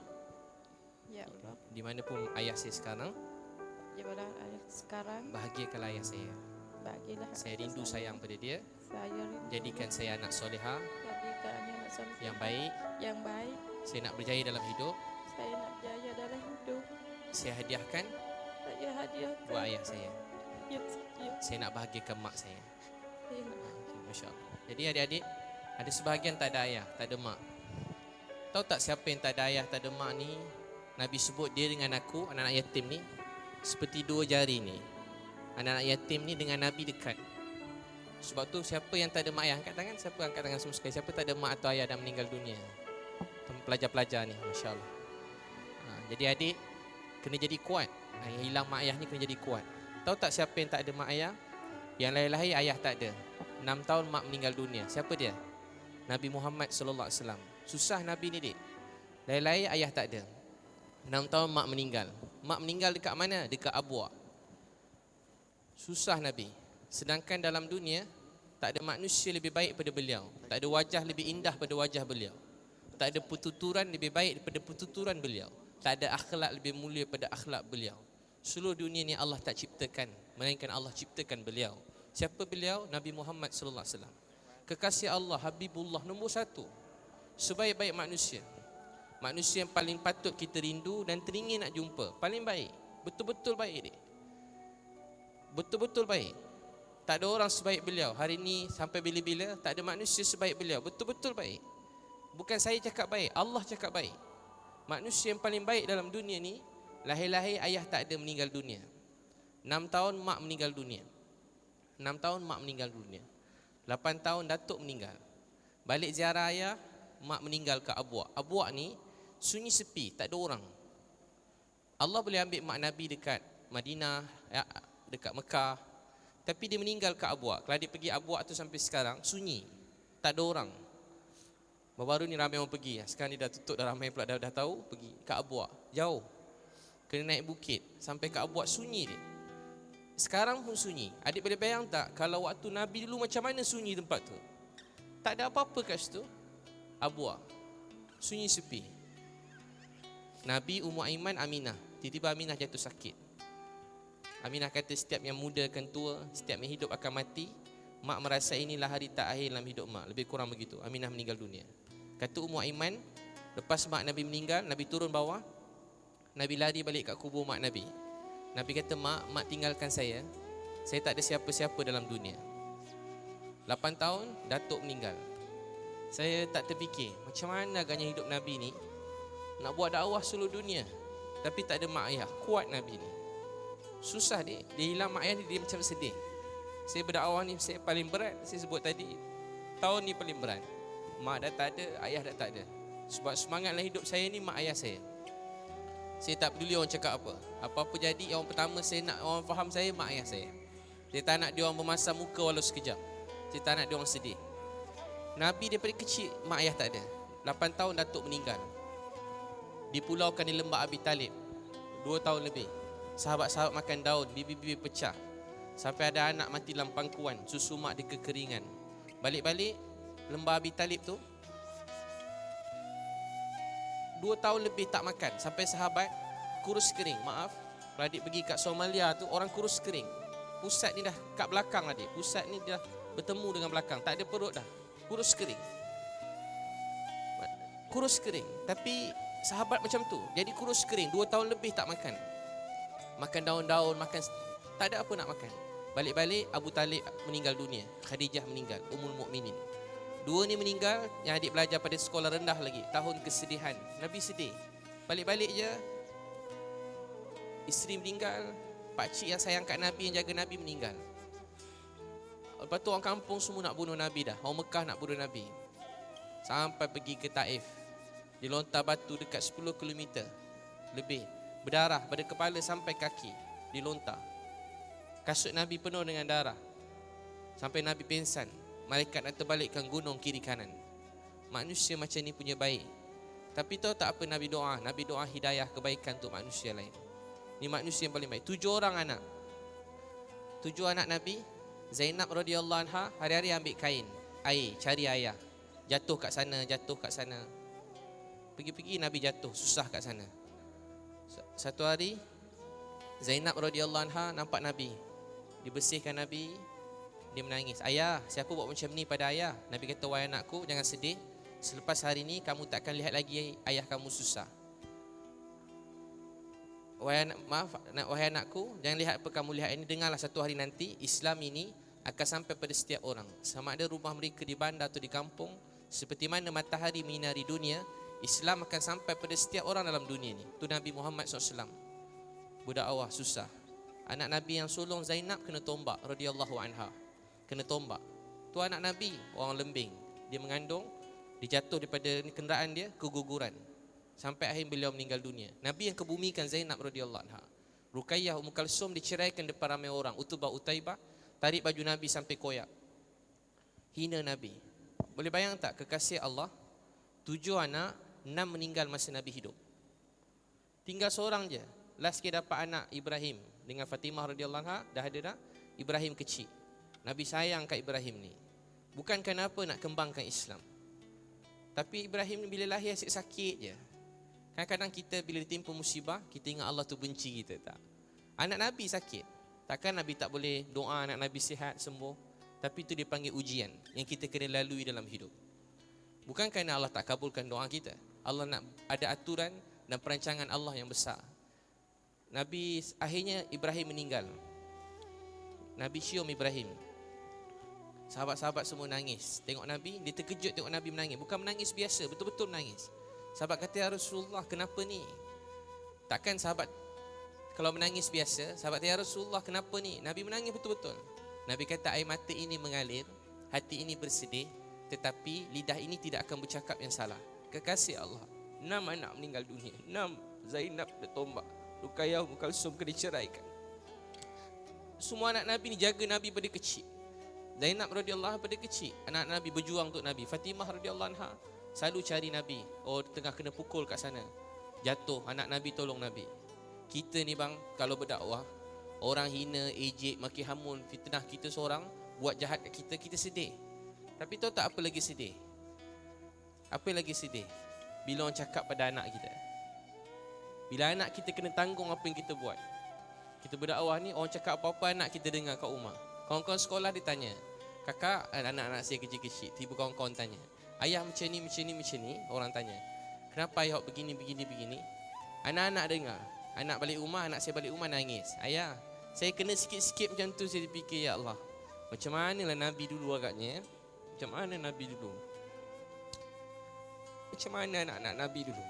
Ya Allah. Di mana pun ayah saya sekarang, Ya Allah, ayah sekarang bahagiakanlah ayah saya. bagilah Saya rindu sayang pada dia. saya rindu. Jadikan saya anak soleha Jadikannya anak soleh yang baik. yang baik. Saya nak berjaya dalam hidup. Saya nak berjaya dalam hidup. Saya hadiahkan Saya hadiahkan buat ayah saya. ya, Saya nak bahagiakan mak saya. saya nak. Masya Allah. Jadi adik-adik, ada sebahagian tak ada ayah, tak ada mak. Tahu tak siapa yang tak ada ayah, tak ada mak ni? Nabi sebut dia dengan aku, anak-anak yatim ni, seperti dua jari ni. Anak-anak yatim ni dengan Nabi dekat. Sebab tu siapa yang tak ada mak ayah, angkat tangan. Siapa angkat tangan semua sekali? Siapa tak ada mak atau ayah dan meninggal dunia? Pelajar-pelajar ni, Masya Allah. Jadi adik, kena jadi kuat. Yang hilang mak ayah ni kena jadi kuat. Tahu tak siapa yang tak ada mak ayah? Yang lahir-lahir ayah tak ada. 6 tahun mak meninggal dunia. Siapa dia? Nabi Muhammad SAW. Susah Nabi ni dik. Lahir-lahir ayah tak ada. 6 tahun mak meninggal. Mak meninggal dekat mana? Dekat Abuak. Susah Nabi. Sedangkan dalam dunia tak ada manusia lebih baik pada beliau. Tak ada wajah lebih indah pada wajah beliau. Tak ada pertuturan lebih baik daripada pertuturan beliau. Tak ada akhlak lebih mulia pada akhlak beliau. Seluruh dunia ni Allah tak ciptakan, melainkan Allah ciptakan beliau. Siapa beliau? Nabi Muhammad sallallahu alaihi wasallam. Kekasih Allah, Habibullah nombor 1. Sebaik-baik manusia. Manusia yang paling patut kita rindu dan teringin nak jumpa. Paling baik. Betul-betul baik dia. Betul-betul baik. Tak ada orang sebaik beliau. Hari ni sampai bila-bila tak ada manusia sebaik beliau. Betul-betul baik. Bukan saya cakap baik, Allah cakap baik. Manusia yang paling baik dalam dunia ni, lahir-lahir ayah tak ada, meninggal dunia. 6 tahun mak meninggal dunia. 6 tahun mak meninggal dunia. 8 tahun datuk meninggal. Balik ziarah ayah, mak meninggal ke Abuak. Abuak ni sunyi sepi, tak ada orang. Allah boleh ambil mak Nabi dekat Madinah, dekat Mekah, tapi dia meninggal ke Abuak. Kalau dia pergi Abuak tu sampai sekarang sunyi, tak ada orang. Baru-baru ni ramai orang pergi. Sekarang ni dah tutup, dah ramai pula dah tahu. Pergi ke Abuak, jauh, kena naik bukit sampai ke Abuak, sunyi dia. Sekarang pun sunyi. Adik boleh bayang tak kalau waktu Nabi dulu macam mana sunyi tempat tu? Tak ada apa-apa kat situ. Abuak, sunyi sepi. Nabi, Ummu Aiman, Aminah. Tiba-tiba Aminah jatuh sakit. Aminah kata setiap yang muda akan tua, setiap yang hidup akan mati. Mak merasa inilah hari tak akhir dalam hidup mak. Lebih kurang begitu. Aminah meninggal dunia. Kata Ummu Aiman, lepas mak Nabi meninggal, Nabi turun bawah. Nabi lari balik kat kubur mak Nabi. Nabi kata, mak tinggalkan saya. Saya tak ada siapa-siapa dalam dunia. 8 tahun datuk meninggal. Saya tak terfikir macam mana agaknya hidup Nabi ni, nak buat dakwah seluruh dunia tapi tak ada mak ayah. Kuat Nabi ni. Susah dia hilang mak ayah ni, dia macam sedih. Saya berdakwah ni saya paling berat. Saya sebut tadi, tahun ni paling berat. Mak dah tak ada, ayah dah tak ada. Sebab semangatlah hidup saya ni mak ayah saya. Saya tak peduli orang cakap apa. Apa-apa jadi, yang pertama saya nak orang faham saya mak ayah saya. Saya tak nak dia orang bermasam muka walau sekejap. Saya tak nak dia orang sedih. Nabi daripada kecil mak ayah tak ada. 8 tahun datuk meninggal. Dipulaukan di lembah Abi Talib 2 tahun lebih. Sahabat-sahabat makan daun, bibir-bibir pecah. Sampai ada anak mati dalam pangkuan, susu mak dia kekeringan. Balik-balik lembah Abi Talib tu 2 tahun lebih tak makan. Sampai sahabat kurus kering. Maaf, kalau adik pergi kat Somalia tu, orang kurus kering. Pusat ni dah kat belakang adik. Pusat ni dah bertemu dengan belakang. Tak ada perut dah, kurus kering. Kurus kering. Tapi sahabat macam tu, jadi kurus kering. 2 tahun lebih tak makan. Makan daun-daun, makan, tak ada apa nak makan. Balik-balik Abu Talib meninggal dunia. Khadijah meninggal, Ummul Mukminin. 2 ni meninggal. Yang adik belajar pada sekolah rendah lagi, tahun kesedihan. Nabi sedih. Balik-balik je isteri meninggal. Pakcik yang sayang kat Nabi, yang jaga Nabi, meninggal. Lepas tu orang kampung semua nak bunuh Nabi dah. Orang Mekah nak bunuh Nabi. Sampai pergi ke Taif. dilontar batu dekat 10 km lebih, berdarah pada kepala sampai kaki, dilontar. Kasut Nabi penuh dengan darah sampai Nabi pingsan. Malaikat nak terbalikkan gunung kiri kanan. Manusia macam ni punya baik. Tapi tahu tak apa Nabi doa? Nabi doa hidayah kebaikan untuk manusia lain. Ni manusia yang paling baik. 7 orang anak. 7 anak Nabi. Zainab radhiyallahu anha hari-hari ambil kain, air, cari ayah. Jatuh kat sana, jatuh kat sana. Pergi-pergi Nabi jatuh, susah kat sana. Satu hari Zainab radhiyallahu anha nampak Nabi, dibersihkan Nabi, dia menangis. Ayah, siapa buat macam ni pada ayah? Nabi kata, wahai anakku, jangan sedih. Selepas hari ni kamu tak akan lihat lagi ayah kamu susah. Wahai anakku, jangan lihat apa kamu lihat ini. Dengarlah, satu hari nanti Islam ini akan sampai pada setiap orang, sama ada rumah mereka di bandar atau di kampung. Seperti mana matahari menyinari dunia, Islam akan sampai pada setiap orang dalam dunia ni. Tu Nabi Muhammad SAW. Budak awah susah. Anak Nabi yang sulung Zainab kena tombak radhiyallahu anha. Kena tombak. Tu anak Nabi, orang lembing. Dia mengandung, dia jatuh daripada kenderaan dia, keguguran. Sampai akhir beliau meninggal dunia. Nabi yang kebumikan Zainab radhiyallahu anha. Ruqayyah Ummu Kalsum diceraikan depan ramai orang. Utbah Utaibah tarik baju Nabi sampai koyak. Hina Nabi. Boleh bayang tak kekasih Allah, 7 anak, 6 meninggal masa Nabi hidup. Tinggal seorang je. Last sekali dapat anak Ibrahim dengan Fatimah radhiyallahu anha, dah ada dah. Ibrahim kecil. Nabi sayang kat Ibrahim ni. Bukan kenapa nak kembangkan Islam. Tapi Ibrahim ni bila lahir asyik sakit je. Kadang-kadang kita bila ditimpa musibah, kita ingat Allah tu benci kita, tak? Anak Nabi sakit. Takkan Nabi tak boleh doa anak Nabi sihat, sembuh. Tapi itu dipanggil ujian yang kita kena lalui dalam hidup. Bukan kerana Allah tak kabulkan doa kita. Allah nak ada aturan dan perancangan Allah yang besar. Nabi akhirnya Ibrahim meninggal. Nabi cium Ibrahim. Sahabat-sahabat semua nangis. Tengok Nabi, dia terkejut tengok Nabi menangis. Bukan menangis biasa, betul-betul menangis. Sahabat kata, ya Rasulullah, kenapa ni? Takkan sahabat kalau menangis biasa, sahabat kata, ya Rasulullah, kenapa ni? Nabi menangis betul-betul. Nabi kata, air mata ini mengalir, hati ini bersedih, tetapi lidah ini tidak akan bercakap yang salah. Kekasih Allah, 6 anak meninggal dunia. 6, Zainab ditombak, Ruqayyah Ummu Kalsum kena diceraikan. Semua anak Nabi ni jaga Nabi pada kecil. Zainab radhiyallahu anha pada kecil, anak Nabi berjuang untuk Nabi. Fatimah radhiyallahu anha selalu cari Nabi. Oh, tengah kena pukul kat sana, jatuh, anak Nabi tolong Nabi. Kita ni bang, kalau berdakwah, orang hina, ejek, maki hamun, fitnah kita seorang, buat jahat kat kita, kita sedih. Tapi tahu tak apa lagi sedih? Apa lagi sedih? Bila orang cakap pada anak kita. Bila anak kita kena tanggung apa yang kita buat. Kita berdakwah ni, orang cakap apa-apa anak kita dengar kat rumah. Kawan-kawan sekolah dia tanya, kakak, anak-anak saya kecil-kecil, tiba kawan-kawan tanya, ayah macam ni, macam ni, macam ni. Orang tanya, kenapa ayah begini, begini, begini? Anak-anak dengar. Anak balik rumah, anak saya balik rumah nangis. Ayah, saya kena sikit-sikit macam tu, saya fikir, ya Allah, macam manalah Nabi dulu agaknya. Macam mana Nabi dulu? Macam mana anak-anak Nabi dulu?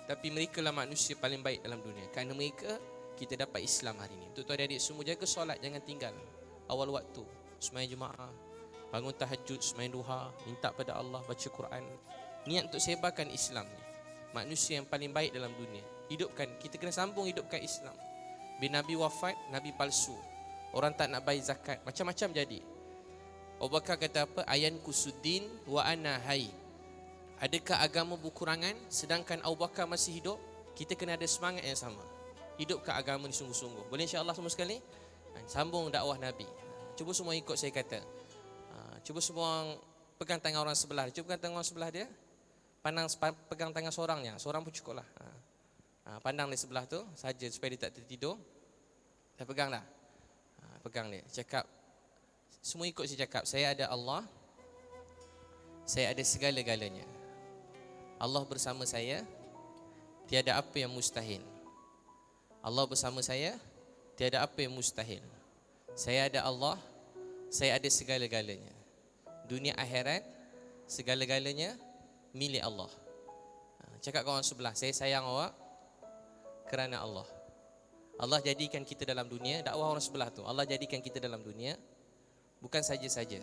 Tapi mereka lah manusia paling baik dalam dunia. Kerana mereka, kita dapat Islam hari ini. Untuk adik-adik semua, jaga solat, jangan tinggal awal waktu. Sembahyang Jumaat, bangun tahajud, sembahyang duha, minta pada Allah, baca Quran. Niat untuk sebarkan Islam ni. Manusia yang paling baik dalam dunia. Hidupkan, kita kena sambung hidupkan Islam. Bila Nabi wafat, Nabi palsu. Orang tak nak bayar zakat, macam-macam jadi. Abu Bakar kata apa? Ayan kusuddin wa ana hayy. Adakah agama berkurangan sedangkan Abu Bakar masih hidup? Kita kena ada semangat yang sama. Hidupkan agama ni sungguh-sungguh. Boleh insya-Allah semua sekali? Sambung dakwah Nabi. Cuba semua ikut saya kata. Cuba semua pegang tangan orang sebelah. Cuba pegang tangan orang sebelah dia. Pandang pegang tangan seorangnya. Seorang pun cukup lah. Pandang di sebelah tu saja supaya dia tak tertidur. Dah pegang dah. Pegang dia. Cakap. Semua ikut saya cakap. Saya ada Allah. Saya ada segala-galanya. Allah bersama saya. Tiada apa yang mustahil. Allah bersama saya. Tiada apa yang mustahil. Saya ada Allah. Saya ada segala-galanya. Dunia akhirat, segala-galanya milik Allah. Cakap kawan sebelah, saya sayang awak kerana Allah. Allah jadikan kita dalam dunia. Dakwah orang sebelah tu, Allah jadikan kita dalam dunia bukan saja-saja.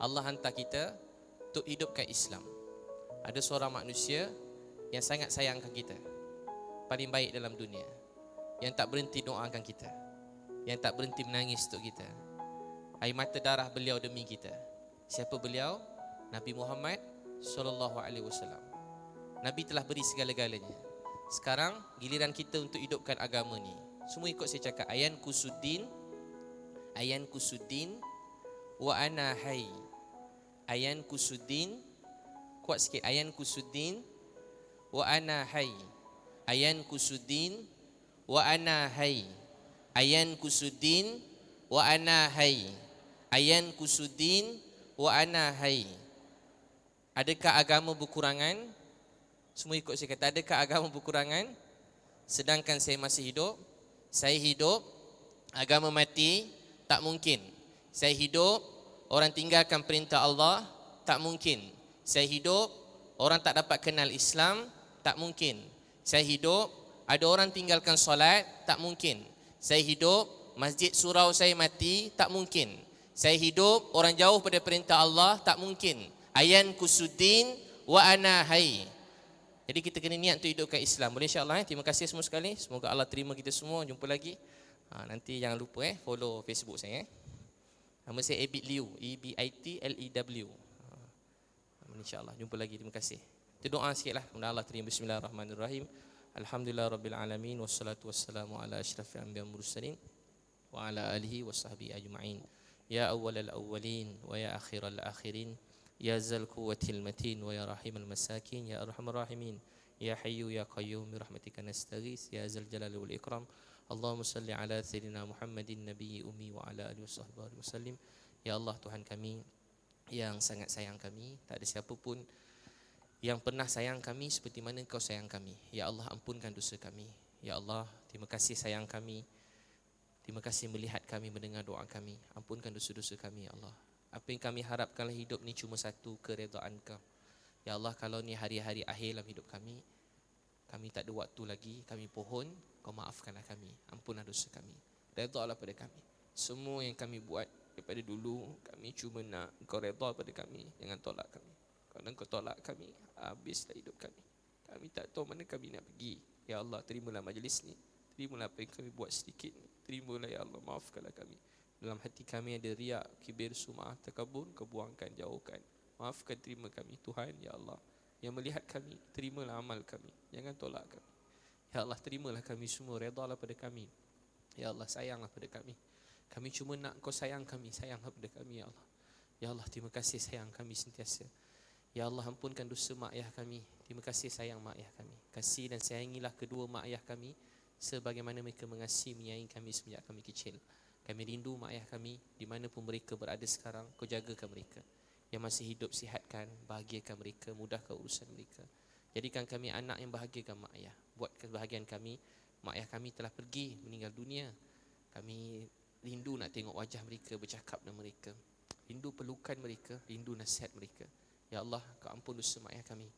Allah hantar kita untuk hidupkan Islam. Ada seorang manusia yang sangat sayangkan kita, paling baik dalam dunia, yang tak berhenti doakan kita, yang tak berhenti menangis untuk kita. Air mata darah beliau demi kita. Siapa beliau? Nabi Muhammad sallallahu alaihi wasallam. Nabi telah beri segala-galanya. Sekarang giliran kita untuk hidupkan agama ni. Semua ikut saya cakap. Ayan kusuddin wa ana hayy. Ayan kusuddin, kuat sikit. Ayan kusuddin wa ana hayy. Ayan kusuddin wa ana hayy. Ayan kusuddin wa ana hayy. Ayan kusuddin wa ana hayy. Adakah agama berkurangan? Semua ikut saya kata, adakah agama berkurangan? Sedangkan saya masih hidup. Saya hidup, agama mati, tak mungkin. Saya hidup, orang tinggalkan perintah Allah, tak mungkin. Saya hidup, orang tak dapat kenal Islam, tak mungkin. Saya hidup, ada orang tinggalkan solat, tak mungkin. Saya hidup, masjid surau saya mati, tak mungkin. Saya hidup, orang jauh pada perintah Allah, tak mungkin. Ayan kusuddin wa ana hayy. Jadi kita kena niat untuk hidupkan Islam. Boleh insya-Allah. Terima kasih semua sekali. Semoga Allah terima kita semua. Jumpa lagi. Nanti jangan lupa follow Facebook saya. Nama saya Ebit Liu, EBITLEW. Insya-Allah jumpa lagi. Terima kasih. Kita doa sikitlah. Mudah Allah terima. Bismillahirrahmanirrahim. Alhamdulillahirabbil alamin wassalatu wassalamu ala asyrafil anbiya'i wal mursalin wa ala alihi washabbihi ajma'in. Ya awwalal awwalin wa ya akhiral akhirin. Ya zal quwwatil matin wa ya rahimal masakin ya arhamar rahimin ya hayyu ya qayyum bi rahmatika nastaghis ya zal jalali wal ikram. Allahumma salli ala sayyidina Muhammadin nabiyyi ummi wa ala alihi washabbihi wasallim. Ya Allah, Tuhan kami yang sangat sayang kami, tak ada siapa pun yang pernah sayang kami seperti mana Engkau sayang kami. Ya Allah, ampunkan dosa kami. Ya Allah, terima kasih sayang kami. Terima kasih melihat kami, mendengar doa kami. Ampunkan dosa-dosa kami ya Allah. Apa yang kami harapkanlah hidup ni cuma satu, keredaan Kau. Ya Allah, kalau ni hari-hari akhir dalam hidup kami tak ada waktu lagi, kami pohon, Kau maafkanlah kami. Ampunlah dosa kami. Redalah pada kami. Semua yang kami buat daripada dulu, kami cuma nak Kau reda pada kami. Jangan tolak kami. Kalau Kau tolak kami, habislah hidup kami. Kami tak tahu mana kami nak pergi. Ya Allah, terimalah majlis ni. Terimalah apa yang kami buat sedikit ni. Terimalah ya Allah, maafkanlah kami. Dalam hati kami ada riak, kibir, sum'ah, takabur, Kau buangkan, jauhkan. Maafkan, terima kami Tuhan ya Allah. Yang melihat kami, terimalah amal kami. Jangan tolak kami. Ya Allah, terimalah kami semua, redalah pada kami. Ya Allah, sayanglah pada kami. Kami cuma nak Kau sayang kami, sayanglah pada kami ya Allah. Ya Allah, terima kasih sayang kami sentiasa. Ya Allah, ampunkan dosa mak ayah kami. Terima kasih sayang mak ayah kami. Kasih dan sayangilah kedua mak ayah kami sebagaimana mereka mengasihi menyayangi kami semenjak kami kecil. Kami rindu mak ayah kami, di mana pun mereka berada sekarang, Kau jagakan mereka. Yang masih hidup, sihatkan, bahagiakan mereka, mudahkan urusan mereka. Jadikan kami anak yang bahagiakan mak ayah. Buat kebahagiaan kami. Mak ayah kami telah pergi, meninggal dunia. Kami rindu nak tengok wajah mereka, bercakap dengan mereka. Rindu pelukan mereka, rindu nasihat mereka. Ya Allah, Kau ampun dosa mak ayah kami.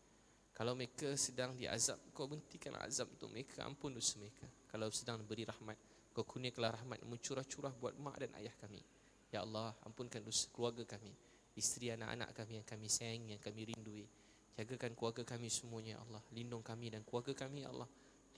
Kalau mereka sedang diazab, Kau hentikanlah azab untuk mereka, ampun dosa mereka. Kalau sedang beri rahmat, Kau kurniakanlah rahmat mencurah-curah buat mak dan ayah kami. Ya Allah, ampunkan dosa keluarga kami, isteri anak-anak kami yang kami sayangi, yang kami rindui. Jagakan keluarga kami semuanya ya Allah. Lindung kami dan keluarga kami ya Allah.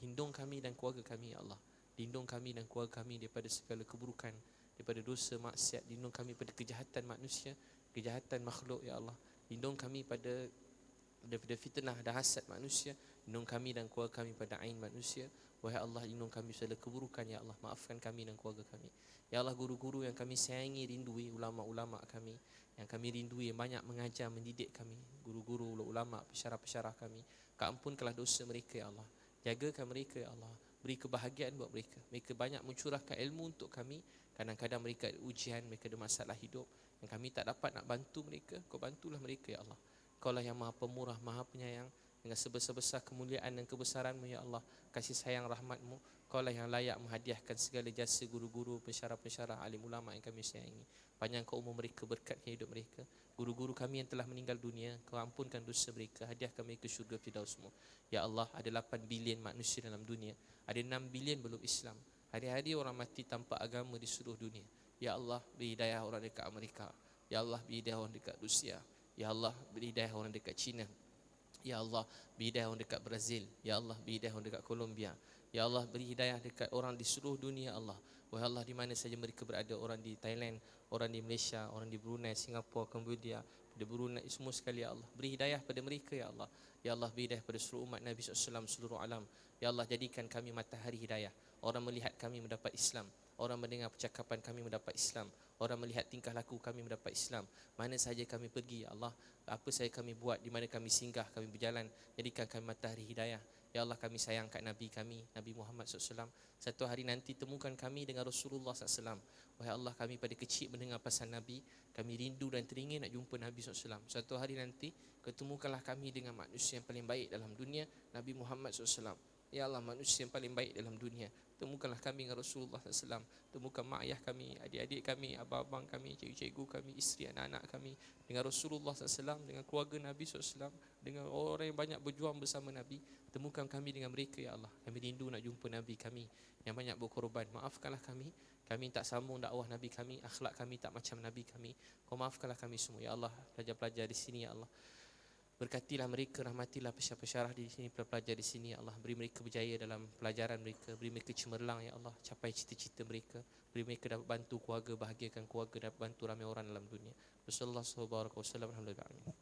Lindung kami dan keluarga kami ya Allah. Lindung kami dan keluarga kami daripada segala keburukan, daripada dosa maksiat. Lindung kami pada kejahatan manusia, kejahatan makhluk ya Allah. Lindung kami daripada fitnah dan hasad manusia. Lindung kami dan keluarga kami pada ain manusia. Wahai Allah, lindung kami segala keburukan ya Allah. Maafkan kami dan keluarga kami. Ya Allah, guru-guru yang kami sayangi, rindui, ulama-ulama kami yang kami rindui, yang banyak mengajar, mendidik kami, guru-guru, ulama, pesyarah-pesyarah kami. Kau ampunkanlah dosa mereka ya Allah. Jagakan mereka ya Allah. Beri kebahagiaan buat mereka. Mereka banyak mencurahkan ilmu untuk kami. Kadang-kadang mereka ada ujian, mereka ada masalah hidup yang kami tak dapat nak bantu mereka. Kau bantulah mereka ya Allah. Kau lah yang maha pemurah, maha penyayang. Dengan sebesar-besar kemuliaan dan kebesaran-Mu ya Allah, kasih sayang rahmat-Mu, Kau lah yang layak menghadiahkan segala jasa guru-guru, pensyarah-pensyarah, alim ulama yang kami sayangi. Panjangkan umur mereka, berkatkan hidup mereka. Guru-guru kami yang telah meninggal dunia, Kau ampunkan dosa mereka, hadiahkan mereka syurga Firdaus-Mu. Ya Allah, ada 8 bilion manusia dalam dunia, ada 6 bilion belum Islam. Hari-hari orang mati tanpa agama di seluruh dunia. Ya Allah, beri hidayah orang dekat Amerika. Ya Allah, beri hidayah orang dekat Rusia. Ya Allah, beri hidayah orang dekat China. Ya Allah, beri hidayah orang dekat Brazil. Ya Allah, beri hidayah orang dekat Colombia. Ya Allah, beri hidayah dekat orang di seluruh dunia, Allah. Wahai Allah, di mana saja mereka berada, orang di Thailand, orang di Malaysia, orang di Brunei, Singapura, Cambodia, di Brunei, semua sekali, ya Allah. Beri hidayah pada mereka, ya Allah. Ya Allah, beri hidayah pada seluruh umat Nabi SAW, seluruh alam. Ya Allah, jadikan kami matahari hidayah. Orang melihat kami mendapat Islam. Orang mendengar percakapan kami mendapat Islam. Orang melihat tingkah laku kami mendapat Islam. Mana saja kami pergi, ya Allah, apa saja kami buat, di mana kami singgah, kami berjalan, jadikan kami matahari hidayah. Ya Allah, kami sayang kat Nabi kami, Nabi Muhammad SAW. Satu hari nanti temukan kami dengan Rasulullah SAW. Wahai Allah, kami pada kecil mendengar pasal Nabi, kami rindu dan teringin nak jumpa Nabi SAW. Satu hari nanti ketemukanlah kami dengan manusia yang paling baik dalam dunia, Nabi Muhammad SAW. Ya Allah, manusia yang paling baik dalam dunia, temukanlah kami dengan Rasulullah SAW. Temukan mak ayah kami, adik-adik kami, abang-abang kami, cikgu-cikgu kami, isteri anak-anak kami dengan Rasulullah SAW, dengan keluarga Nabi SAW, dengan orang yang banyak berjuang bersama Nabi. Temukan kami dengan mereka, ya Allah. Kami rindu nak jumpa Nabi kami yang banyak berkorban. Maafkanlah kami, kami tak sambung dakwah Nabi kami, akhlak kami tak macam Nabi kami. Kau maafkanlah kami semua, ya Allah. Pelajar-pelajar di sini, ya Allah, berkatilah mereka, rahmatilah pesyarah-pesyarah di sini, pelajar di sini, ya Allah. Beri mereka berjaya dalam pelajaran mereka, beri mereka cemerlang, ya Allah, capai cita-cita mereka. Beri mereka dapat bantu keluarga, bahagiakan keluarga, dapat bantu ramai orang dalam dunia. Wassalamualaikum warahmatullahi wabarakatuh.